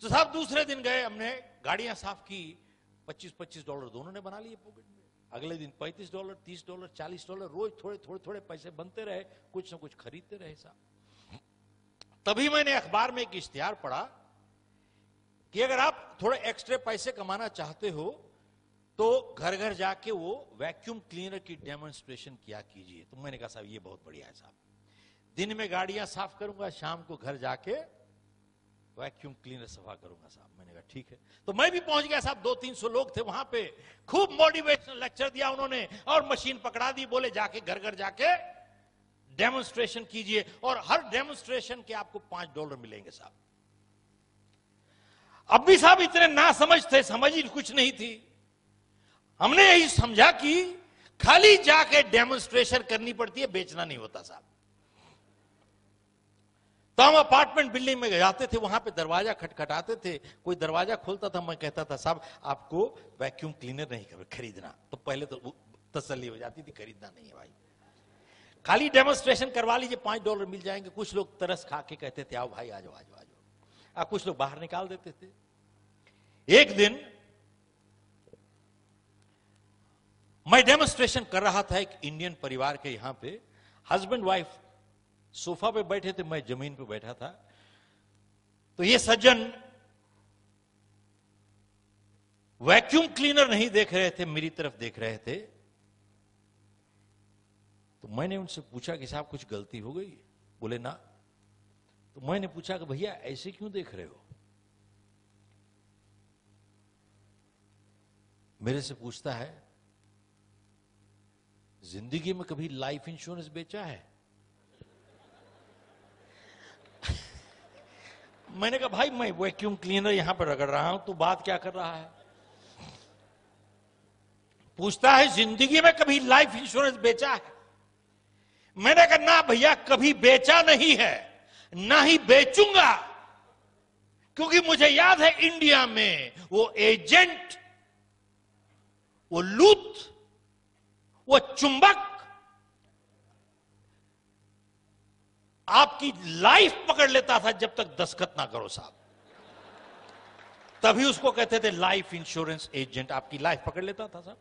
S1: तो साहब दूसरे दिन गए, हमने गाड़ियां साफ की, $25 दोनों ने बना लिए पॉकेट में। अगले दिन $35 $30 $40 रोज थोड़े थोड़े थोड़े पैसे बनते रहे, कुछ ना कुछ खरीदते रहे साहब। तभी मैंने अखबार में एक इश्तिहार पढ़ा कि अगर आप थोड़े एक्स्ट्रा पैसे कमाना चाहते हो तो घर घर जाके वो वैक्यूम क्लीनर की डेमोन्स्ट्रेशन किया कीजिए। तो मैंने कहा साहब ये बहुत बढ़िया है साहब, दिन में गाड़ियां साफ करूंगा, शाम को घर जाके वैक्यूम क्लीनर सफा करूंगा साहब। मैंने कहा ठीक है। तो मैं भी पहुंच गया साहब, 200-300 लोग थे वहां पे, खूब मोटिवेशनल लेक्चर दिया उन्होंने और मशीन पकड़ा दी, बोले जाके घर घर जाके डेमोन्स्ट्रेशन कीजिए और हर डेमोन्स्ट्रेशन के आपको $5 मिलेंगे साहब। अब भी साहब इतने ना समझ थे, समझ ही कुछ नहीं थी। हमने यही समझा कि खाली जाके डेमोन्स्ट्रेशन करनी पड़ती है, बेचना नहीं होता साहब। तो हम अपार्टमेंट बिल्डिंग में जाते थे, वहां पे दरवाजा खटखटाते थे, कोई दरवाजा खोलता था, मैं कहता था साहब आपको वैक्यूम क्लीनर नहीं खरीदना। तो पहले तो तसल्ली हो जाती थी, खरीदना नहीं है भाई, खाली डेमोन्स्ट्रेशन करवा लीजिए, $5 मिल जाएंगे। कुछ लोग तरस खा के कहते थे आओ भाई आ जाओ आ जाओ आ जाओ, कुछ लोग बाहर निकाल देते थे। एक दिन मैं डेमोन्स्ट्रेशन कर रहा था एक इंडियन परिवार के, यहां पे हस्बैंड वाइफ सोफा पे बैठे थे, मैं जमीन पे बैठा था। तो ये सज्जन वैक्यूम क्लीनर नहीं देख रहे थे, मेरी तरफ देख रहे थे। तो मैंने उनसे पूछा कि साहब कुछ गलती हो गई? बोले ना। तो मैंने पूछा कि भैया ऐसे क्यों देख रहे हो? मेरे से पूछता है जिंदगी में कभी लाइफ इंश्योरेंस बेचा है? मैंने कहा भाई मैं वैक्यूम क्लीनर यहां पर रगड़ रहा हूं, तू बात क्या कर रहा है? पूछता है जिंदगी में कभी लाइफ इंश्योरेंस बेचा है? मैंने कहा ना भैया, कभी बेचा नहीं है, ना ही बेचूंगा, क्योंकि मुझे याद है इंडिया में वो एजेंट, वो लूट, वो चुंबक आपकी लाइफ पकड़ लेता था जब तक दस्तखत ना करो साहब। तभी उसको कहते थे लाइफ इंश्योरेंस एजेंट, आपकी लाइफ पकड़ लेता था साहब।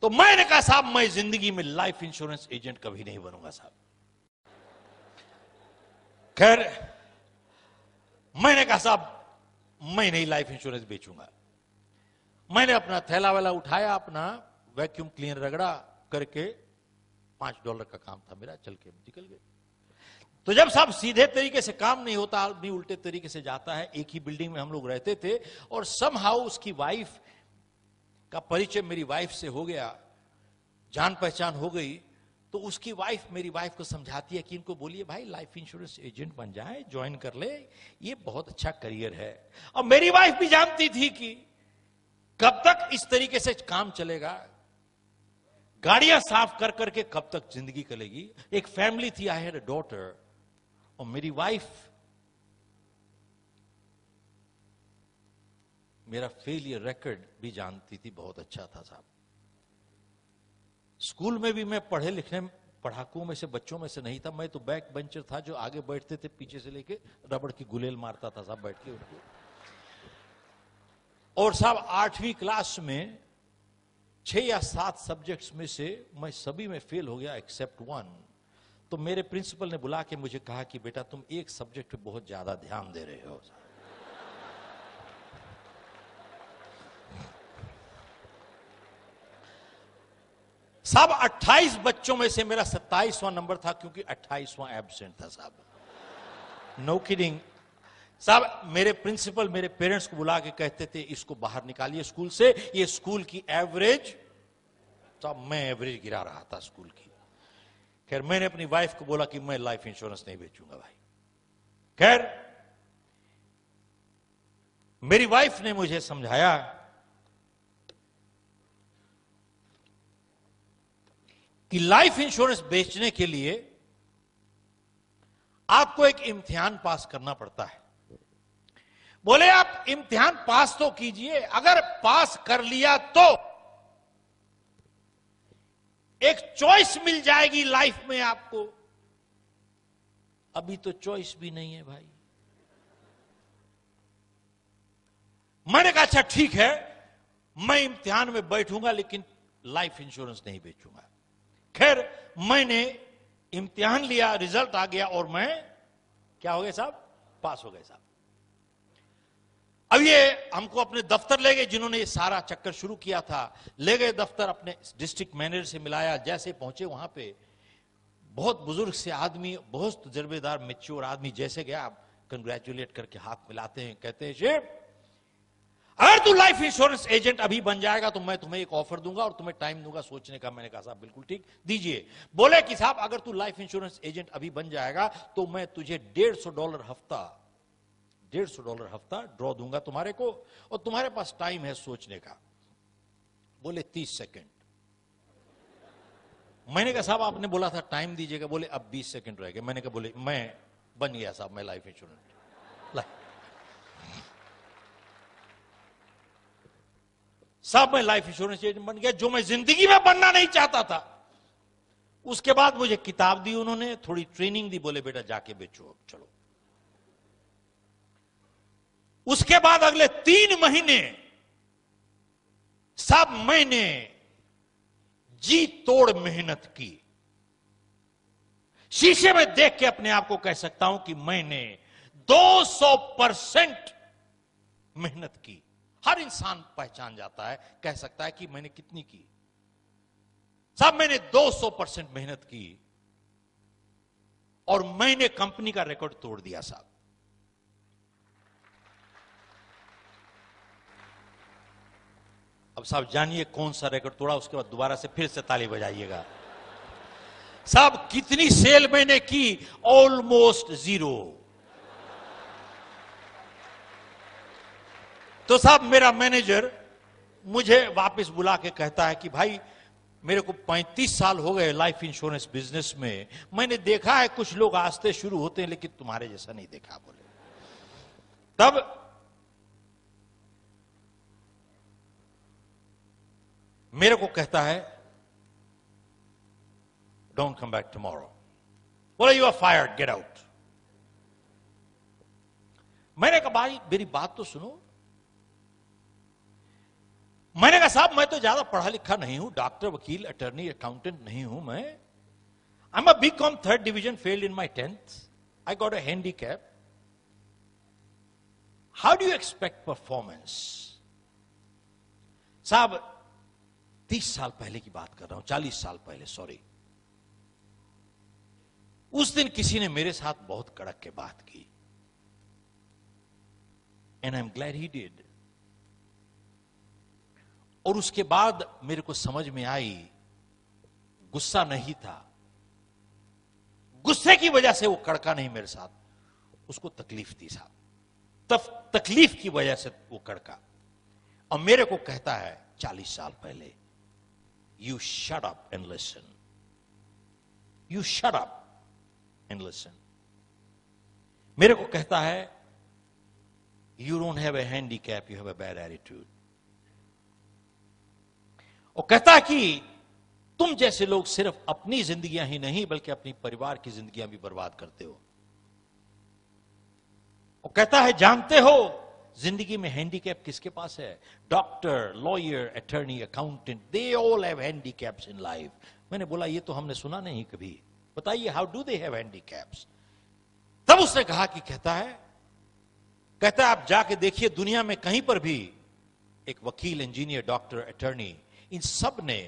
S1: तो मैंने कहा साहब मैं जिंदगी में लाइफ इंश्योरेंस एजेंट कभी नहीं बनूंगा साहब। खैर मैंने कहा साहब मैं नहीं लाइफ इंश्योरेंस बेचूंगा। मैंने अपना थैला वाला उठाया, अपना वैक्यूम क्लीनर रगड़ा करके, $5 का काम था मेरा, चल के निकल गए। तो जब साहब सीधे तरीके से काम नहीं होता, आदमी उल्टे तरीके से जाता है। एक ही बिल्डिंग में हम लोग रहते थे और समहाउ उसकी वाइफ का परिचय मेरी वाइफ से हो गया, जान पहचान हो गई। तो उसकी वाइफ मेरी वाइफ को समझाती है कि इनको बोलिए भाई लाइफ इंश्योरेंस एजेंट बन जाए, ज्वाइन कर ले, ये बहुत अच्छा करियर है। और मेरी वाइफ भी जानती थी कि कब तक इस तरीके से काम चलेगा, गाड़ियां साफ कर करके कब तक जिंदगी चलेगी। एक फैमिली थी, आई हैड अ डॉटर, और मेरी वाइफ मेरा फेलियर रिकॉर्ड भी जानती थी, बहुत अच्छा था साहब। स्कूल में भी मैं पढ़े लिखने पढ़ाकुओं में से, बच्चों में से नहीं था। मैं तो बैक बेंचर था, जो आगे बैठते थे पीछे से लेके रबड़ की गुलेल मारता था साहब बैठ के उनको। और साहब 8वीं क्लास में 6 या 7 सब्जेक्ट्स में से मैं सभी में फेल हो गया एक्सेप्ट 1। तो मेरे प्रिंसिपल ने बुला के मुझे कहा कि बेटा तुम एक सब्जेक्ट पे बहुत ज्यादा ध्यान दे रहे हो। साहब 28 बच्चों में से मेरा 27वां नंबर था, क्योंकि 28वां एब्सेंट था साहब। नो किडिंग साहब। मेरे प्रिंसिपल मेरे पेरेंट्स को बुला के कहते थे इसको बाहर निकालिए स्कूल से, ये स्कूल की एवरेज। साहब मैं एवरेज गिरा रहा था स्कूल की। खैर मैंने अपनी वाइफ को बोला कि मैं लाइफ इंश्योरेंस नहीं बेचूंगा भाई। खैर मेरी वाइफ ने मुझे समझाया कि लाइफ इंश्योरेंस बेचने के लिए आपको एक इम्तिहान पास करना पड़ता है। बोले आप इम्तिहान पास तो कीजिए, अगर पास कर लिया तो एक चॉइस मिल जाएगी लाइफ में आपको। अभी तो चॉइस भी नहीं है भाई। मैंने कहा अच्छा ठीक है, मैं इम्तिहान में बैठूंगा लेकिन लाइफ इंश्योरेंस नहीं बेचूंगा। खैर मैंने इम्तिहान लिया, रिजल्ट आ गया और मैं क्या हो गया साहब, पास हो गए साहब। अब ये हमको अपने दफ्तर ले गए, जिन्होंने ये सारा चक्कर शुरू किया था, ले गए दफ्तर, अपने डिस्ट्रिक्ट मैनेजर से मिलाया। जैसे पहुंचे वहां पे बहुत बुजुर्ग से आदमी, बहुत तजर्बेदार मैच्योर आदमी, जैसे गया कंग्रेचुलेट करके हाथ मिलाते हैं, कहते हैं शेख अगर तू लाइफ इंश्योरेंस एजेंट अभी बन जाएगा तो मैं तुम्हें एक ऑफर दूंगा और तुम्हें टाइम दूंगा सोचने का। मैंने कहा साहब बिल्कुल ठीक, दीजिए। बोले कि साहब अगर तू लाइफ इंश्योरेंस एजेंट अभी बन जाएगा तो मैं तुझे $150 हफ्ता ड्रॉ दूंगा तुम्हारे को, और तुम्हारे पास टाइम है सोचने का। बोले 30 सेकंड। मैंने कहा साहब आपने बोला था टाइम दीजिएगा, बोले अब 20 सेकंड रह गए। मैंने कहा बोले मैं बन गया साहब, मैं लाइफ इंश्योरेंस साहब मैं लाइफ इंश्योरेंस एजेंट बन गया, जो मैं जिंदगी में बनना नहीं चाहता था। उसके बाद मुझे किताब दी उन्होंने, थोड़ी ट्रेनिंग दी, बोले बेटा जाके बेचो अब चलो। उसके बाद अगले 3 महीने साहब मैंने जी तोड़ मेहनत की। शीशे में देख के अपने आप को कह सकता हूं कि मैंने 200% मेहनत की। हर इंसान पहचान जाता है, कह सकता है कि मैंने कितनी की। साहब मैंने 200% मेहनत की और मैंने कंपनी का रिकॉर्ड तोड़ दिया साहब। अब साहब जानिए कौन सा रिकॉर्ड तोड़ा, उसके बाद दोबारा से फिर से ताली बजाइएगा। साहब कितनी सेल मैंने की? ऑलमोस्ट 0। तो साहब मेरा मैनेजर मुझे वापस बुला के कहता है कि भाई मेरे को 35 साल हो गए लाइफ इंश्योरेंस बिजनेस में, मैंने देखा है कुछ लोग आस्ते शुरू होते हैं लेकिन तुम्हारे जैसा नहीं देखा। बोले तब मेरे को कहता है डोंट कम बैक टुमारो। बोले you are fired, get out. मैंने कहा भाई मेरी बात तो सुनो। मैंने कहा साहब मैं तो ज्यादा पढ़ा लिखा नहीं हूं, डॉक्टर, वकील, अटर्नी, अकाउंटेंट नहीं हूं मैं। I am a B Com 3rd division, failed in my 10th। I got a handicap. How do you expect performance? साहब 30 साल पहले की बात कर रहा हूं, 40 साल पहले, सॉरी। उस दिन किसी ने मेरे साथ बहुत कड़क के बात की, and I am glad he did. और उसके बाद मेरे को समझ में आई, गुस्सा नहीं था, गुस्से की वजह से वो कड़का नहीं मेरे साथ, उसको तकलीफ थी साहब। तकलीफ की वजह से वो कड़का। और मेरे को कहता है 40 साल पहले, you shut up and listen, you shut up and listen. मेरे को कहता है you don't have a handicap, you have a bad attitude. और कहता है कि तुम जैसे लोग सिर्फ अपनी जिंदगियां ही नहीं बल्कि अपनी परिवार की जिंदगियां भी बर्बाद करते हो। और कहता है जानते हो जिंदगी में हैंडीकैप किसके पास है? Doctor, lawyer, attorney, accountant, they all have handicaps in life. मैंने बोला ये तो हमने सुना नहीं कभी, बताइए how do they have handicaps? तब उसने कहा कि कहता है आप जाके देखिए दुनिया में कहीं पर भी एक वकील, इंजीनियर, डॉक्टर, अटर्नी, इन सब ने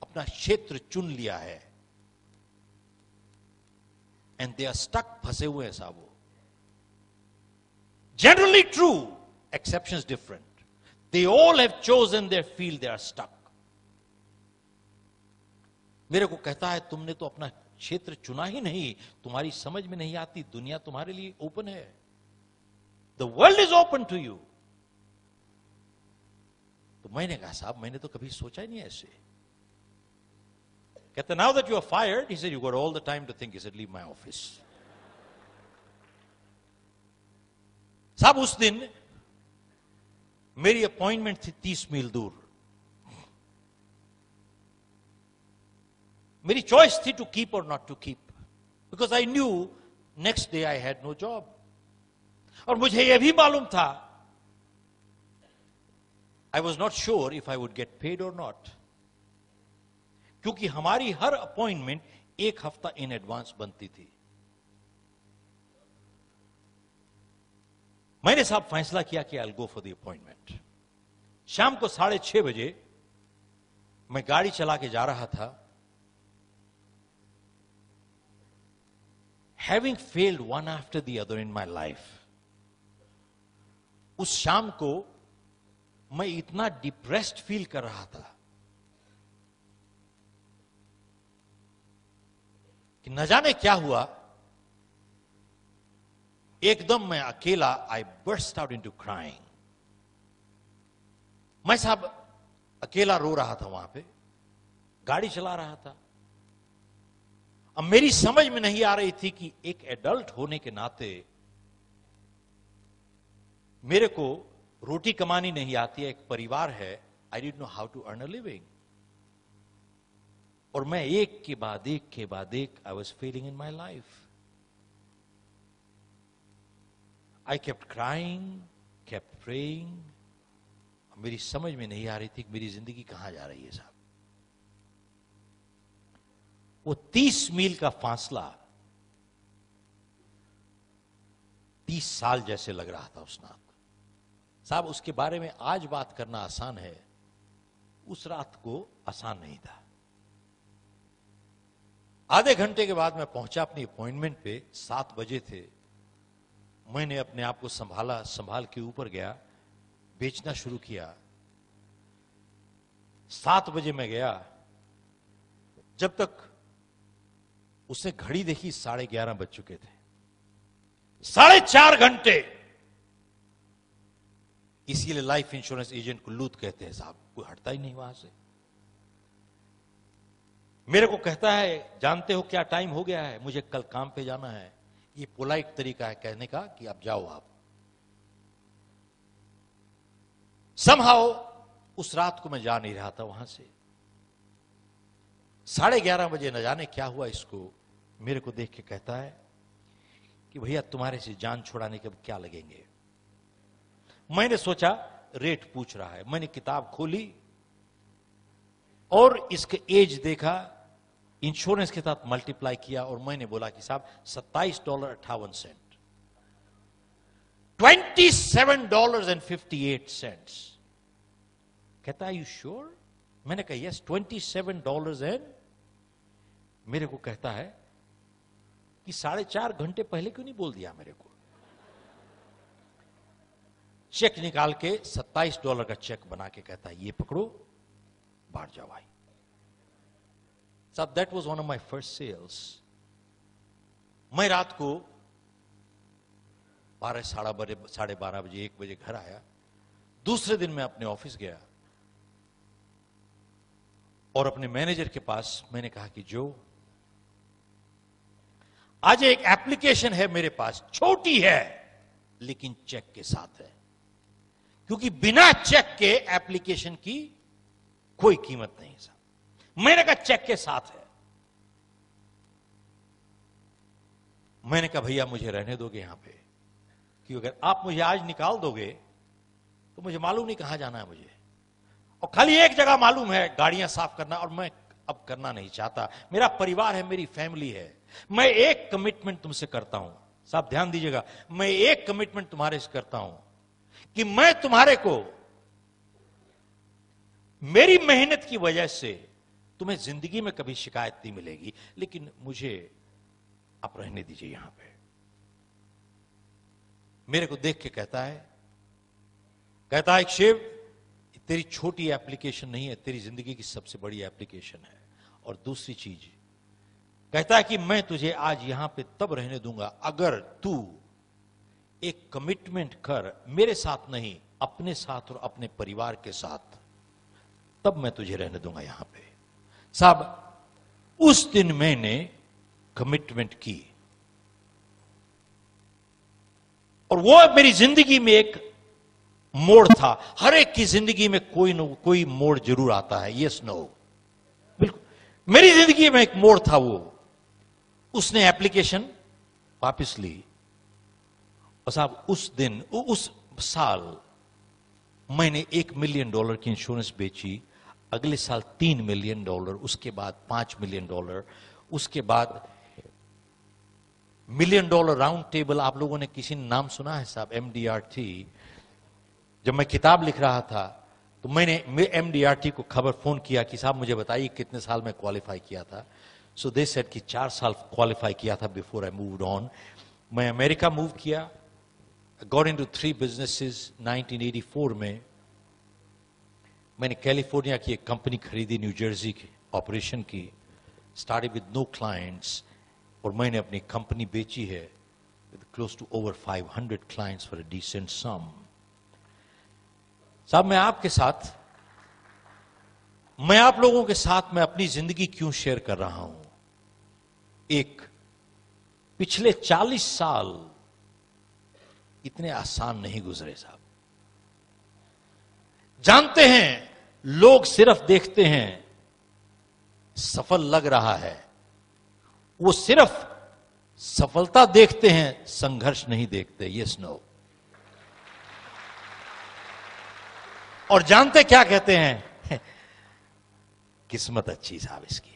S1: अपना क्षेत्र चुन लिया है एंड दे आर स्टक, फंसे हुए हैं साहब। वो generally true, exceptions different. They all have chosen their field, they are stuck. मेरे को कहता है तुमने तो अपना क्षेत्र चुना ही नहीं, तुम्हारी समझ में नहीं आती, दुनिया तुम्हारे लिए ओपन है, the world is open to you. तो मैंने कहा साहब मैंने तो कभी सोचा ही नहीं ऐसे। कहते now that you are fired, he said you got all the time to think. He said leave my office. साहब उस दिन मेरी अपॉइंटमेंट थी 30 मील दूर। मेरी चॉइस थी to keep or not to keep, because I knew next day I had no job. और मुझे यह भी मालूम था, I was not sure if I would get paid or not, क्योंकि हमारी हर अपॉइंटमेंट 1 हफ्ता इन एडवांस बनती थी। मैंने साहब फैसला किया कि I'll go for the appointment। शाम को 6:30 बजे मैं गाड़ी चला के जा रहा था। Having failed one after the other in my life, उस शाम को मैं इतना डिप्रेस्ड फील कर रहा था कि न जाने क्या हुआ, एकदम मैं अकेला, आई बर्स्ट आउट इनटू क्राइंग। मैं साहब अकेला रो रहा था वहां पे, गाड़ी चला रहा था। अब मेरी समझ में नहीं आ रही थी कि एक एडल्ट होने के नाते मेरे को रोटी कमानी नहीं आती है, एक परिवार है, I didn't know how to earn a living. और मैं एक के बाद एक के बाद एक I was failing in my life. I kept crying, kept praying. मेरी समझ में नहीं आ रही थी कि मेरी जिंदगी कहां जा रही है साहब। वो 30 मील का फासला 30 साल जैसे लग रहा था उस रात साहब। उसके बारे में आज बात करना आसान है, उस रात को आसान नहीं था। आधे घंटे के बाद मैं पहुंचा अपनी अपॉइंटमेंट पे, 7 बजे थे। मैंने अपने आप को संभाल के ऊपर गया, बेचना शुरू किया। 7 बजे मैं गया, जब तक उसने घड़ी देखी 11:30 बज चुके थे। 4.5 घंटे। इसीलिए लाइफ इंश्योरेंस एजेंट को लूट कहते हैं साहब, कोई हटता ही नहीं वहां से। मेरे को कहता है, जानते हो क्या टाइम हो गया है, मुझे कल काम पे जाना है। ये पोलाइट तरीका है कहने का कि अब जाओ आप। समहाउ उस रात को मैं जा नहीं रहा था वहां से। 11:30 बजे न जाने क्या हुआ इसको, मेरे को देख के कहता है कि भैया तुम्हारे से जान छुड़ाने के क्या लगेंगे। मैंने सोचा रेट पूछ रहा है। मैंने किताब खोली और इसके एज देखा, इंश्योरेंस के साथ मल्टीप्लाई किया और मैंने बोला कि साहब $27.58, $27.58। कहता है यू श्योर? मैंने कहा यस, $27 मेरे को कहता है कि 4.5 घंटे पहले क्यों नहीं बोल दिया मेरे को। चेक निकाल के $27 का चेक बना के कहता है ये पकड़ो, बाहर जाओ भाई साहब। That was one of my first sales. मैं रात को 12, साढ़े 12 बजे, 1 बजे घर आया। दूसरे दिन मैं अपने ऑफिस गया और अपने मैनेजर के पास मैंने कहा कि जो आज एक एप्लीकेशन है मेरे पास, छोटी है लेकिन चेक के साथ है, क्योंकि बिना चेक के एप्लीकेशन की कोई कीमत नहीं साहब। मैंने कहा चेक के साथ है। मैंने कहा भैया मुझे रहने दोगे यहां पे, कि अगर आप मुझे आज निकाल दोगे तो मुझे मालूम नहीं कहां जाना है मुझे, और खाली एक जगह मालूम है, गाड़ियां साफ करना, और मैं अब करना नहीं चाहता। मेरा परिवार है, मेरी फैमिली है। मैं एक कमिटमेंट तुमसे करता हूं साहब, ध्यान दीजिएगा, मैं एक कमिटमेंट तुम्हारे से करता हूं कि मैं तुम्हारे को मेरी मेहनत की वजह से तुम्हें जिंदगी में कभी शिकायत नहीं मिलेगी, लेकिन मुझे आप रहने दीजिए यहां पे। मेरे को देख के कहता है शिव, तेरी छोटी एप्लीकेशन नहीं है, तेरी जिंदगी की सबसे बड़ी एप्लीकेशन है। और दूसरी चीज कहता है कि मैं तुझे आज यहां पे तब रहने दूंगा अगर तू एक कमिटमेंट कर, मेरे साथ नहीं, अपने साथ और अपने परिवार के साथ, तब मैं तुझे रहने दूंगा यहां पे साहब। उस दिन मैंने कमिटमेंट की और वो मेरी जिंदगी में एक मोड़ था। हर एक की जिंदगी में कोई न कोई मोड़ जरूर आता है, यस नो, बिल्कुल। मेरी जिंदगी में एक मोड़ था वो। उसने एप्लीकेशन वापस ली और साहब उस दिन, उस साल मैंने $1 मिलियन की इंश्योरेंस बेची। अगले साल $3 मिलियन, उसके बाद $5 मिलियन, उसके बाद $1 मिलियन राउंड टेबल। आप लोगों ने किसी ने नाम सुना है साहब? MDRT। जब मैं किताब लिख रहा था तो मैंने MDRT को खबर फोन किया कि साहब मुझे बताइए कितने साल में क्वालिफाई किया था। सो दे सेड कि 4 साल क्वालिफाई किया था बिफोर आई मूव्ड ऑन। मैं अमेरिका मूव किया, गॉट इनटू 3 बिजनेसेस। 1984 में मैंने कैलिफोर्निया की एक कंपनी खरीदी, न्यू जर्सी की ऑपरेशन की, स्टार्टेड विद नो क्लाइंट्स, और मैंने अपनी कंपनी बेची है with close to over 500 clients for a decent sum. साहब मैं आपके साथ मैं आप लोगों के साथ में अपनी जिंदगी क्यों शेयर कर रहा हूं? एक, पिछले 40 साल इतने आसान नहीं गुजरे साहब। जानते हैं, लोग सिर्फ देखते हैं सफल लग रहा है, वो सिर्फ सफलता देखते हैं, संघर्ष नहीं देखते। Yes no. और जानते क्या कहते हैं? किस्मत अच्छी साहब इसकी।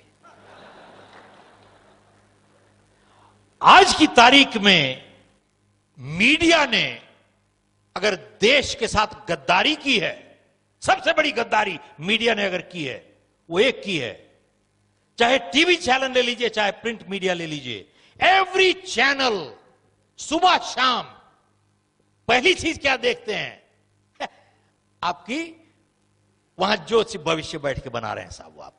S1: आज की तारीख में मीडिया ने अगर देश के साथ गद्दारी की है, सबसे बड़ी गद्दारी मीडिया ने अगर की है, वो एक की है। चाहे टीवी चैनल ले लीजिए, चाहे प्रिंट मीडिया ले लीजिए, एवरी चैनल सुबह शाम पहली चीज क्या देखते हैं? आपकी वहां जो भविष्य बैठ के बना रहे हैं साहब, वो आप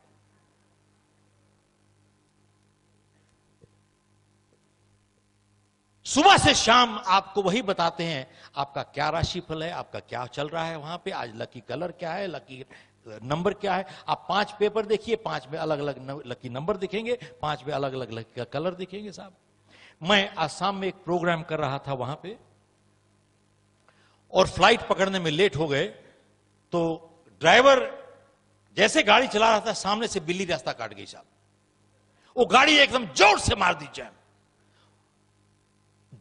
S1: सुबह से शाम आपको वही बताते हैं। आपका क्या राशिफल है, आपका क्या चल रहा है वहां पे, आज लकी कलर क्या है, लकी नंबर क्या है। आप 5 पेपर देखिए, 5 में अलग अलग लकी नंबर दिखेंगे, 5 में अलग अलग लकी कलर दिखेंगे साहब। मैं आसाम में एक प्रोग्राम कर रहा था वहां पे, और फ्लाइट पकड़ने में लेट हो गए, तो ड्राइवर जैसे गाड़ी चला रहा था, सामने से बिल्ली रास्ता काट गई साहब। वो गाड़ी एकदम जोर से मार दी जाए,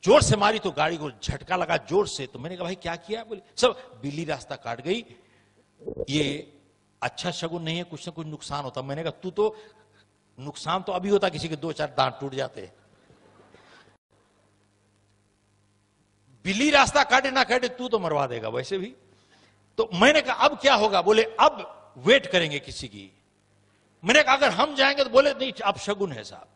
S1: जोर से मारी तो गाड़ी को झटका लगा जोर से। तो मैंने कहा भाई क्या किया? बोले सब बिल्ली रास्ता काट गई, ये अच्छा शगुन नहीं है, कुछ ना कुछ नुकसान होता। मैंने कहा तू तो, नुकसान तो अभी होता, किसी के 2-4 दांत टूट जाते। बिल्ली रास्ता काटे ना काटे, तू तो मरवा देगा वैसे भी। तो मैंने कहा अब क्या होगा? बोले अब वेट करेंगे किसी की। मैंने कहा अगर हम जाएंगे तो बोले नहीं अब शगुन है साहब।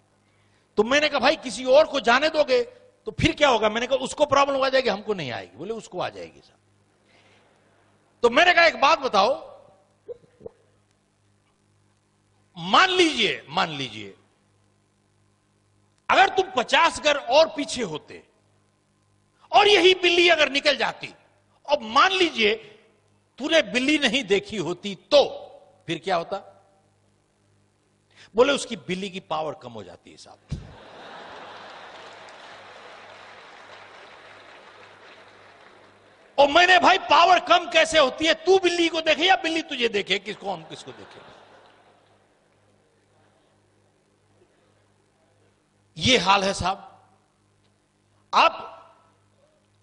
S1: तो मैंने कहा भाई किसी और को जाने दोगे तो फिर क्या होगा? मैंने कहा उसको प्रॉब्लम आ जाएगी, हमको नहीं आएगी। बोले उसको आ जाएगी साहब। तो मैंने कहा एक बात बताओ, मान लीजिए अगर तुम 50 घर और पीछे होते और यही बिल्ली अगर निकल जाती, और मान लीजिए तूने बिल्ली नहीं देखी होती, तो फिर क्या होता? बोले उसकी बिल्ली की पावर कम हो जाती है साहब। और मैंने भाई पावर कम कैसे होती है? तू बिल्ली को देखे या बिल्ली तुझे देखे? किसको हम किसको देखे? ये हाल है साहब। आप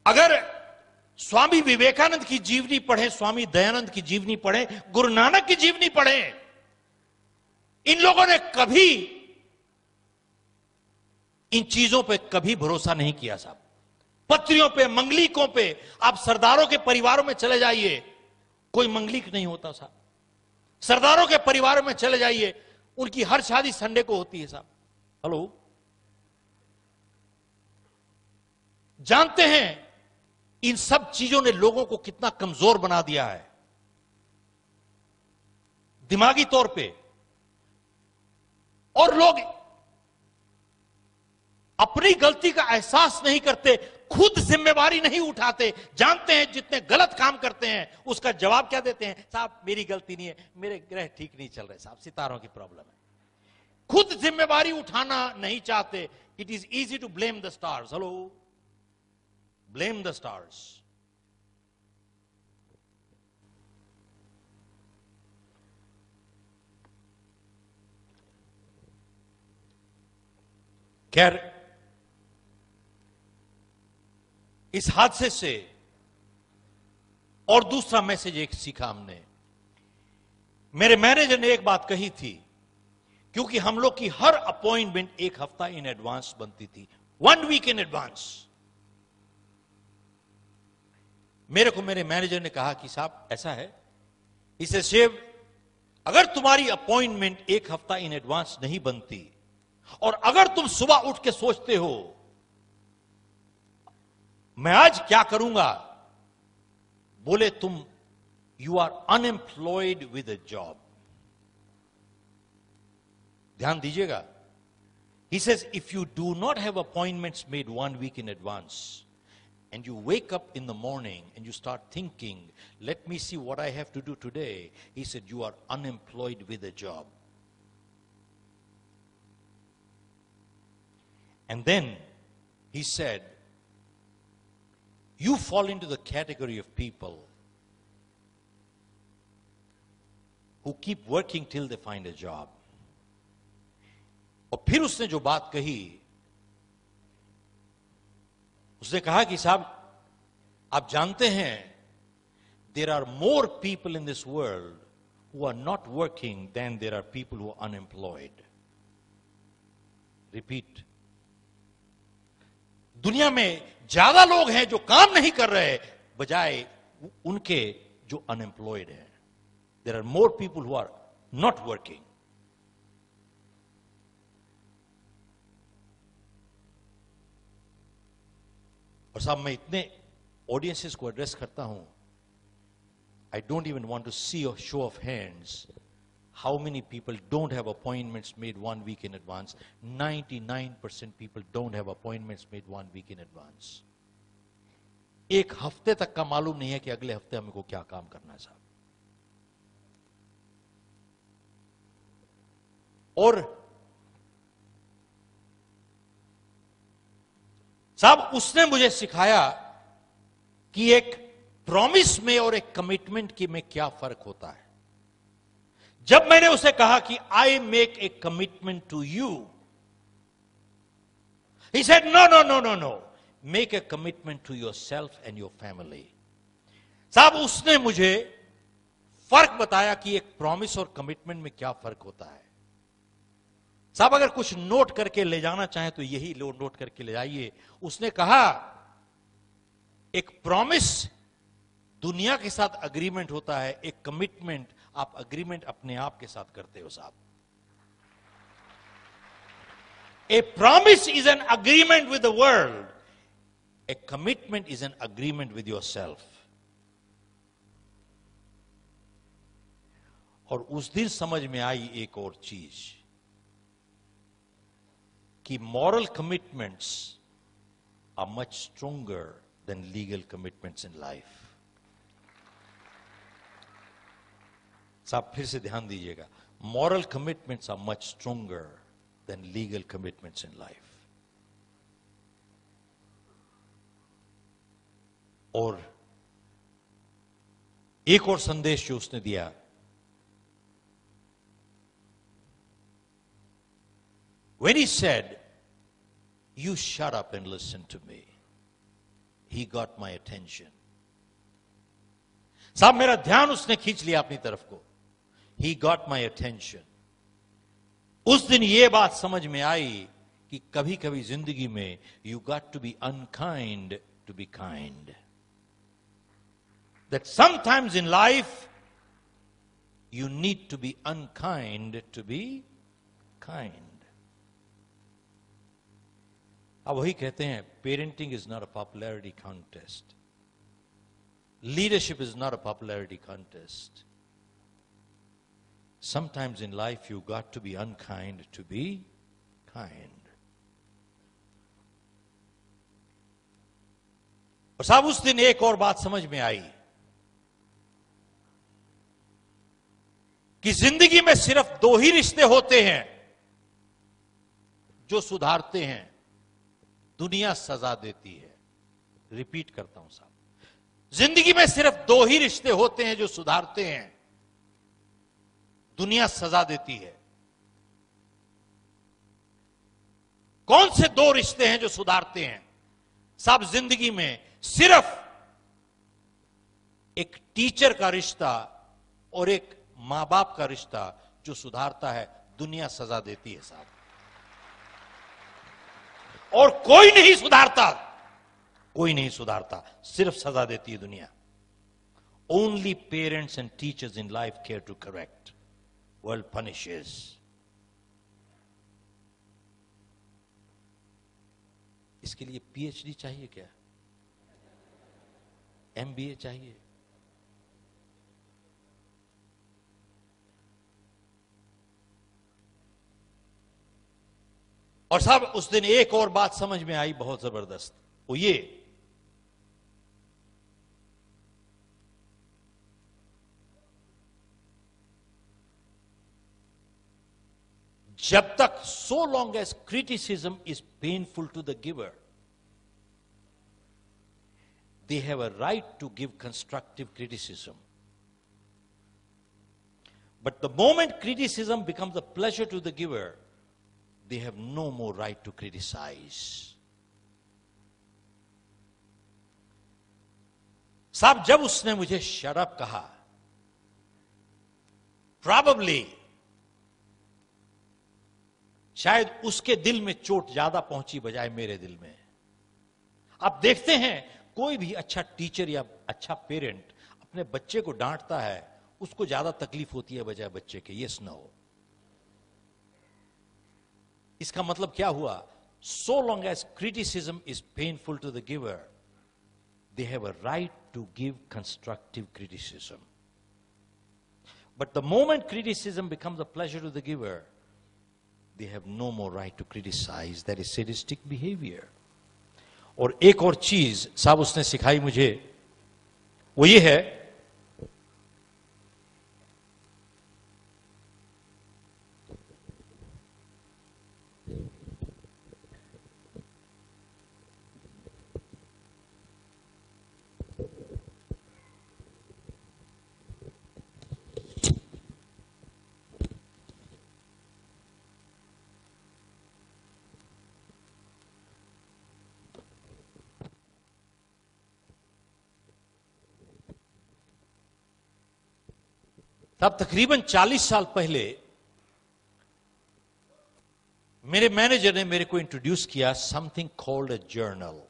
S1: अगर स्वामी विवेकानंद की जीवनी पढ़े, स्वामी दयानंद की जीवनी पढ़े, गुरु नानक की जीवनी पढ़े, इन लोगों ने कभी इन चीजों पे कभी भरोसा नहीं किया साहब। पत्रियों पे, मंगलिकों पे, आप सरदारों के परिवारों में चले जाइए, कोई मंगलिक नहीं होता साहब। सरदारों के परिवारों में चले जाइए, उनकी हर शादी संडे को होती है साहब। हेलो, जानते हैं इन सब चीजों ने लोगों को कितना कमजोर बना दिया है दिमागी तौर पे। और लोग अपनी गलती का एहसास नहीं करते, खुद जिम्मेवारी नहीं उठाते। जानते हैं जितने गलत काम करते हैं उसका जवाब क्या देते हैं? साहब मेरी गलती नहीं है, मेरे ग्रह ठीक नहीं चल रहे साहब, सितारों की प्रॉब्लम है। खुद जिम्मेवारी उठाना नहीं चाहते। It is easy to blame the stars. Hello, blame the stars. खैर, इस हादसे से और दूसरा मैसेज एक सीखा हमने। मेरे मैनेजर ने एक बात कही थी, क्योंकि हम लोग की हर अपॉइंटमेंट एक हफ्ता इन एडवांस बनती थी, 1 वीक इन एडवांस। मेरे को मेरे मैनेजर ने कहा कि साहब ऐसा है, इसे सेव, अगर तुम्हारी अपॉइंटमेंट एक हफ्ता इन एडवांस नहीं बनती, और अगर तुम सुबह उठ के सोचते हो मैं आज क्या करूंगा, बोले तुम you are unemployed with a job. ध्यान दीजिएगा। He says if you do not have appointments made 1 week in advance, and you wake up in the morning and you start thinking, let me see what I have to do today, he said, you are unemployed with a job. And then he said, you fall into the category of people who keep working till they find a job. और फिर उसने जो बात कही, उसने कहा कि साहब आप जानते हैं, there are more people in this world who are not working than there are people who are unemployed. Repeat. दुनिया में ज्यादा लोग हैं जो काम नहीं कर रहे बजाय उनके जो अनएम्प्लॉयड हैं. There are more people who are not working. और साहब मैं इतने ऑडियंसेस को एड्रेस करता हूं, I don't even want to see a show of hands. How many people don't have appointments made 1 week in advance? 99% people don't have appointments made 1 week in advance. एक हफ्ते तक का मालूम नहीं है कि अगले हफ्ते हमको क्या काम करना है साहब. और साहब उसने मुझे सिखाया कि एक प्रॉमिस में और एक कमिटमेंट की में क्या फर्क होता है. जब मैंने उसे कहा कि I make a commitment to you, he said no no no no no, make a commitment to yourself and your family. साहब उसने मुझे फर्क बताया कि एक प्रॉमिस और कमिटमेंट में क्या फर्क होता है. साहब अगर कुछ नोट करके ले जाना चाहें तो यही नोट करके ले जाइए. उसने कहा एक प्रॉमिस दुनिया के साथ अग्रीमेंट होता है, एक कमिटमेंट आप अग्रीमेंट अपने आप के साथ करते हो साहब. ए promise is an agreement with the world, A commitment is an agreement with your self. और उस दिन समझ में आई एक और चीज कि moral commitments are much stronger than legal commitments in life. साहब फिर से ध्यान दीजिएगा, moral commitments are much stronger than legal commitments in life. और एक और संदेश जो उसने दिया, when he said, you shut up and listen to me, he got my attention. साहब मेरा ध्यान उसने खींच लिया अपनी तरफ को. He got my attention. उस दिन ये बात समझ में आई कि कभी कभी जिंदगी में you got to be unkind to be kind. That sometimes in life you need to be unkind to be kind. अब वही कहते हैं, parenting is not a popularity contest. Leadership is not a popularity contest. Sometimes in life you got to be unkind to be kind. और साहब उस दिन एक और बात समझ में आई कि जिंदगी में सिर्फ 2 ही रिश्ते होते हैं जो सुधारते हैं, दुनिया सजा देती है. रिपीट करता हूं साहब, जिंदगी में सिर्फ 2 ही रिश्ते होते हैं जो सुधारते हैं, दुनिया सजा देती है. कौन से 2 रिश्ते हैं जो सुधारते हैं? साहब जिंदगी में सिर्फ एक टीचर का रिश्ता और एक मां बाप का रिश्ता जो सुधारता है, दुनिया सजा देती है साहब. और कोई नहीं सुधारता, कोई नहीं सुधारता, सिर्फ सजा देती है दुनिया. Only parents and teachers in life care to correct. World punishes. इसके लिए PhD चाहिए क्या? MBA चाहिए? और साहब उस दिन एक और बात समझ में आई बहुत जबरदस्त, वो ये जब तक, so long as criticism is painful to the giver, they have a right to give constructive criticism. But the moment criticism becomes a pleasure to the giver, they have no more right to criticize. साहब, जब उसने मुझे shut up कहा, probably शायद उसके दिल में चोट ज्यादा पहुंची बजाय मेरे दिल में। आप देखते हैं कोई भी अच्छा टीचर या अच्छा पेरेंट अपने बच्चे को डांटता है, उसको ज्यादा तकलीफ होती है बजाय बच्चे के। Yes no? इसका मतलब क्या हुआ? So long as criticism is painful to the giver, they have a right to give constructive criticism. But the moment criticism becomes a pleasure to the giver, they have no more right to criticize. That is sadistic behavior. और एक और चीज साहब उसने सिखाई मुझे, वो ये है, तब तकरीबन 40 साल पहले मेरे मैनेजर ने मेरे को इंट्रोड्यूस किया समथिंग कॉल्ड अ जर्नल।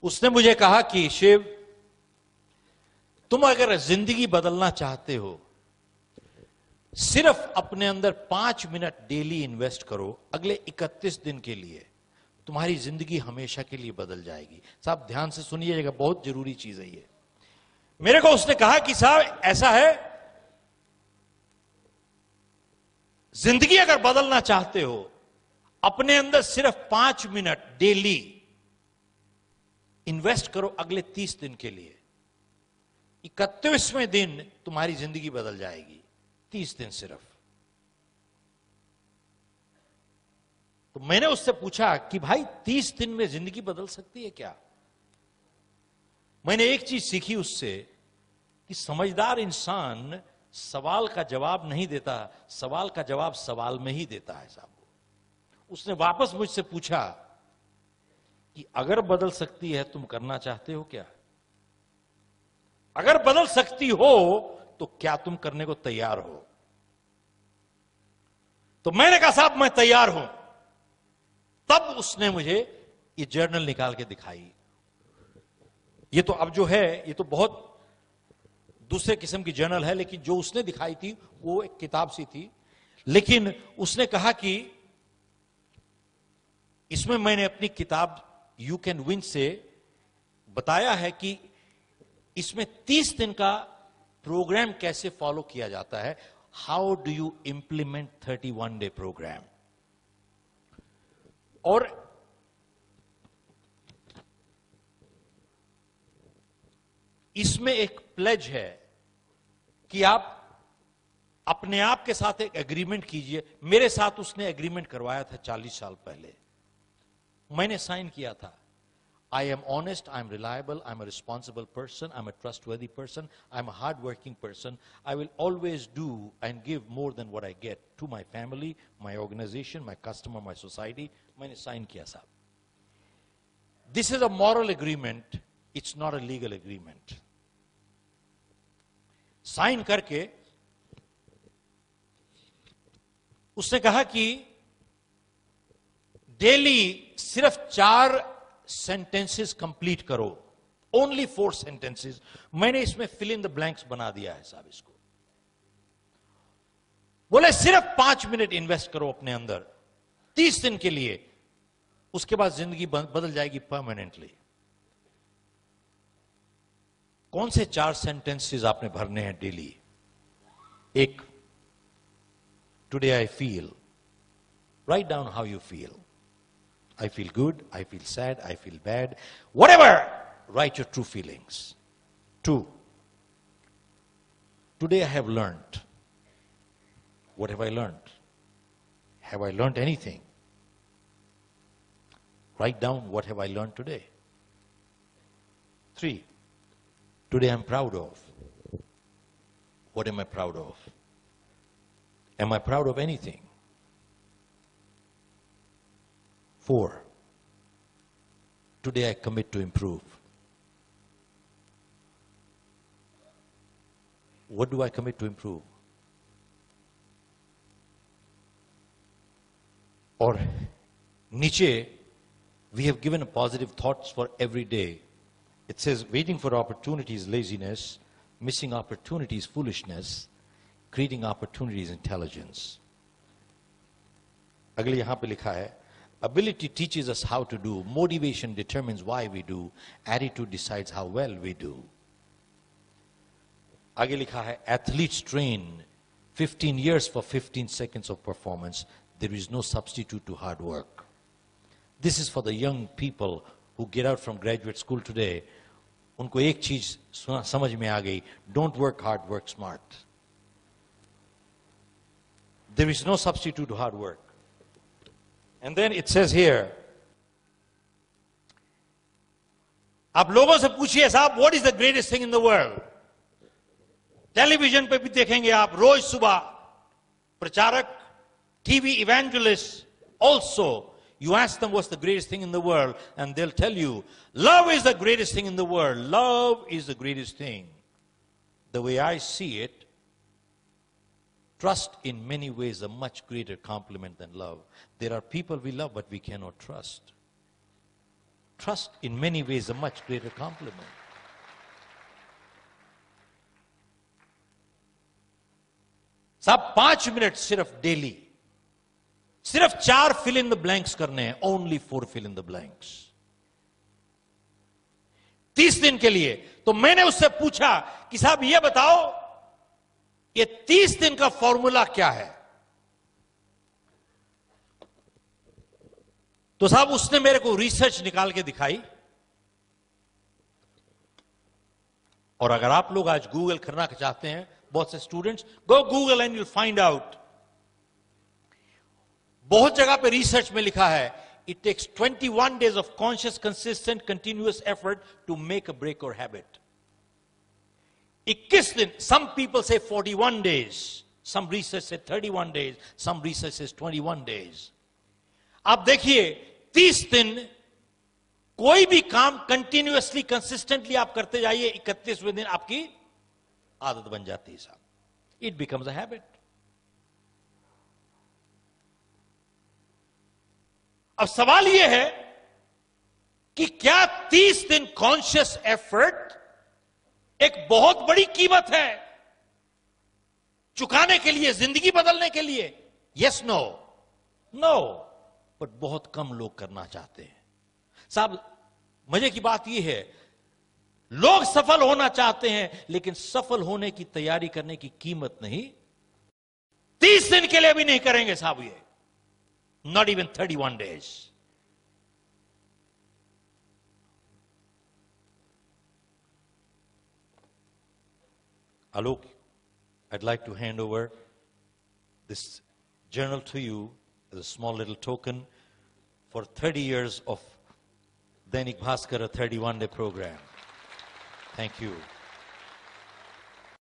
S1: उसने मुझे कहा कि शिव, तुम अगर जिंदगी बदलना चाहते हो, सिर्फ अपने अंदर 5 मिनट डेली इन्वेस्ट करो अगले 31 दिन के लिए, तुम्हारी जिंदगी हमेशा के लिए बदल जाएगी। साहब ध्यान से सुनिएगा, बहुत जरूरी चीज है ये। मेरे को उसने कहा कि साहब ऐसा है, जिंदगी अगर बदलना चाहते हो, अपने अंदर सिर्फ 5 मिनट डेली इन्वेस्ट करो अगले 30 दिन के लिए। 31वें दिन तुम्हारी जिंदगी बदल जाएगी। 30 दिन सिर्फ। तो मैंने उससे पूछा कि भाई 30 दिन में जिंदगी बदल सकती है क्या? मैंने एक चीज सीखी उससे कि समझदार इंसान सवाल का जवाब नहीं देता, सवाल का जवाब सवाल में ही देता है साहब। उसने वापस मुझसे पूछा कि अगर बदल सकती है, तुम करना चाहते हो क्या? अगर बदल सकती हो तो क्या तुम करने को तैयार हो? तो मैंने कहा साहब मैं तैयार हूं। तब उसने मुझे ये जर्नल निकाल के दिखाई। ये तो अब जो है, ये तो बहुत दूसरे किस्म की जर्नल है, लेकिन जो उसने दिखाई थी वो एक किताब सी थी। लेकिन उसने कहा कि इसमें मैंने अपनी किताब यू कैन विन से बताया है कि इसमें 30 दिन का प्रोग्राम कैसे फॉलो किया जाता है। How do you implement 31 day program. और इसमें एक प्लेज है कि आप अपने आप के साथ एक एग्रीमेंट कीजिए। मेरे साथ उसने एग्रीमेंट करवाया था 40 साल पहले, मैंने साइन किया था। I am honest, I am reliable, I am a responsible person, I am a trustworthy person, I am a hard-working person. I will always do and give more than what I get to my family, my organization, my customer, my society. मैंने sign किया साहब। This is a moral agreement, it's not a legal agreement. Sign करके उसने कहा कि daily सिर्फ 4 sentences complete करो, only 4 sentences. मैंने इसमें फिल इन द ब्लैंक्स बना दिया है साहब इसको। बोले सिर्फ 5 मिनट इन्वेस्ट करो अपने अंदर 30 दिन के लिए, उसके बाद जिंदगी बदल जाएगी परमानेंटली। कौन से 4 सेंटेंसेस आपने भरने हैं डेली? एक, today I feel, write down how you feel. I feel good, I feel sad, I feel bad. Whatever, write your true feelings. 2, today I have learned What have I learned? Have I learned anything? Write down, what have I learned today? 3, today I'm proud of. What am I proud of? Am I proud of anything? 4, today I commit to improve. What do I commit to improve? Or Nietzsche, we have given a positive thoughts for every day. It says, waiting for opportunities, laziness; missing opportunities, foolishness; creating opportunities, intelligence. अगले यहाँ पे लिखा है, ability teaches us how to do, motivation determines why we do, attitude decides how well we do. आगे लिखा है, athletes train 15 years for 15 seconds of performance. There is no substitute to hard work. This is for the young people who get out from graduate school today. उनको एक चीज समझ में आ गई, don't work hard, work smart. There is no substitute to hard work. And then it says here, आप लोगों से पूछिए साहब, what is the greatest thing in the world? Television पे भी देखेंगे आप रोज सुबह प्रचारक, TV evangelists also. You ask them what's the greatest thing in the world, and they'll tell you, love is the greatest thing in the world. Love is the greatest thing. The way I see it, trust in many ways a much greater compliment than love. There are people we love, but we cannot trust. Trust in many ways a much greater compliment. साहब 5 minute सिर्फ daily, सिर्फ 4 fill in the blanks करने हैं, only 4 fill in the blanks. 30 दिन के लिए. तो मैंने उससे पूछा कि साहब ये बताओ, ये 30 दिन का फॉर्मूला क्या है? तो साहब उसने मेरे को रिसर्च निकाल के दिखाई. और अगर आप लोग आज गूगल करना चाहते हैं, बहुत से students, go Google and you'll find out. बहुत जगह पे रिसर्च में लिखा है, it takes 21 days of conscious, consistent, continuous effort to make a break or habit. 21 दिन, some people say 41 days, some research say 31 days, some research says 21 days. आप देखिए 30 दिन कोई भी काम कंटिन्यूअसली, कंसिस्टेंटली आप करते जाइए, 31वें दिन आपकी आदत बन जाती है साहब. It becomes a habit. अब सवाल यह है कि क्या 30 दिन कॉन्शियस एफर्ट एक बहुत बड़ी कीमत है चुकाने के लिए, जिंदगी बदलने के लिए? Yes, no, no. बट बहुत कम लोग करना चाहते हैं साहब. मजे की बात यह है, लोग सफल होना चाहते हैं, लेकिन सफल होने की तैयारी करने की कीमत नहीं, 30 दिन के लिए भी नहीं करेंगे साहब. ये not even 31 days. Alok, I'd like to hand over this journal to you as a small little token for 30 years of Dainik Bhaskar, a 31-day program. Thank you.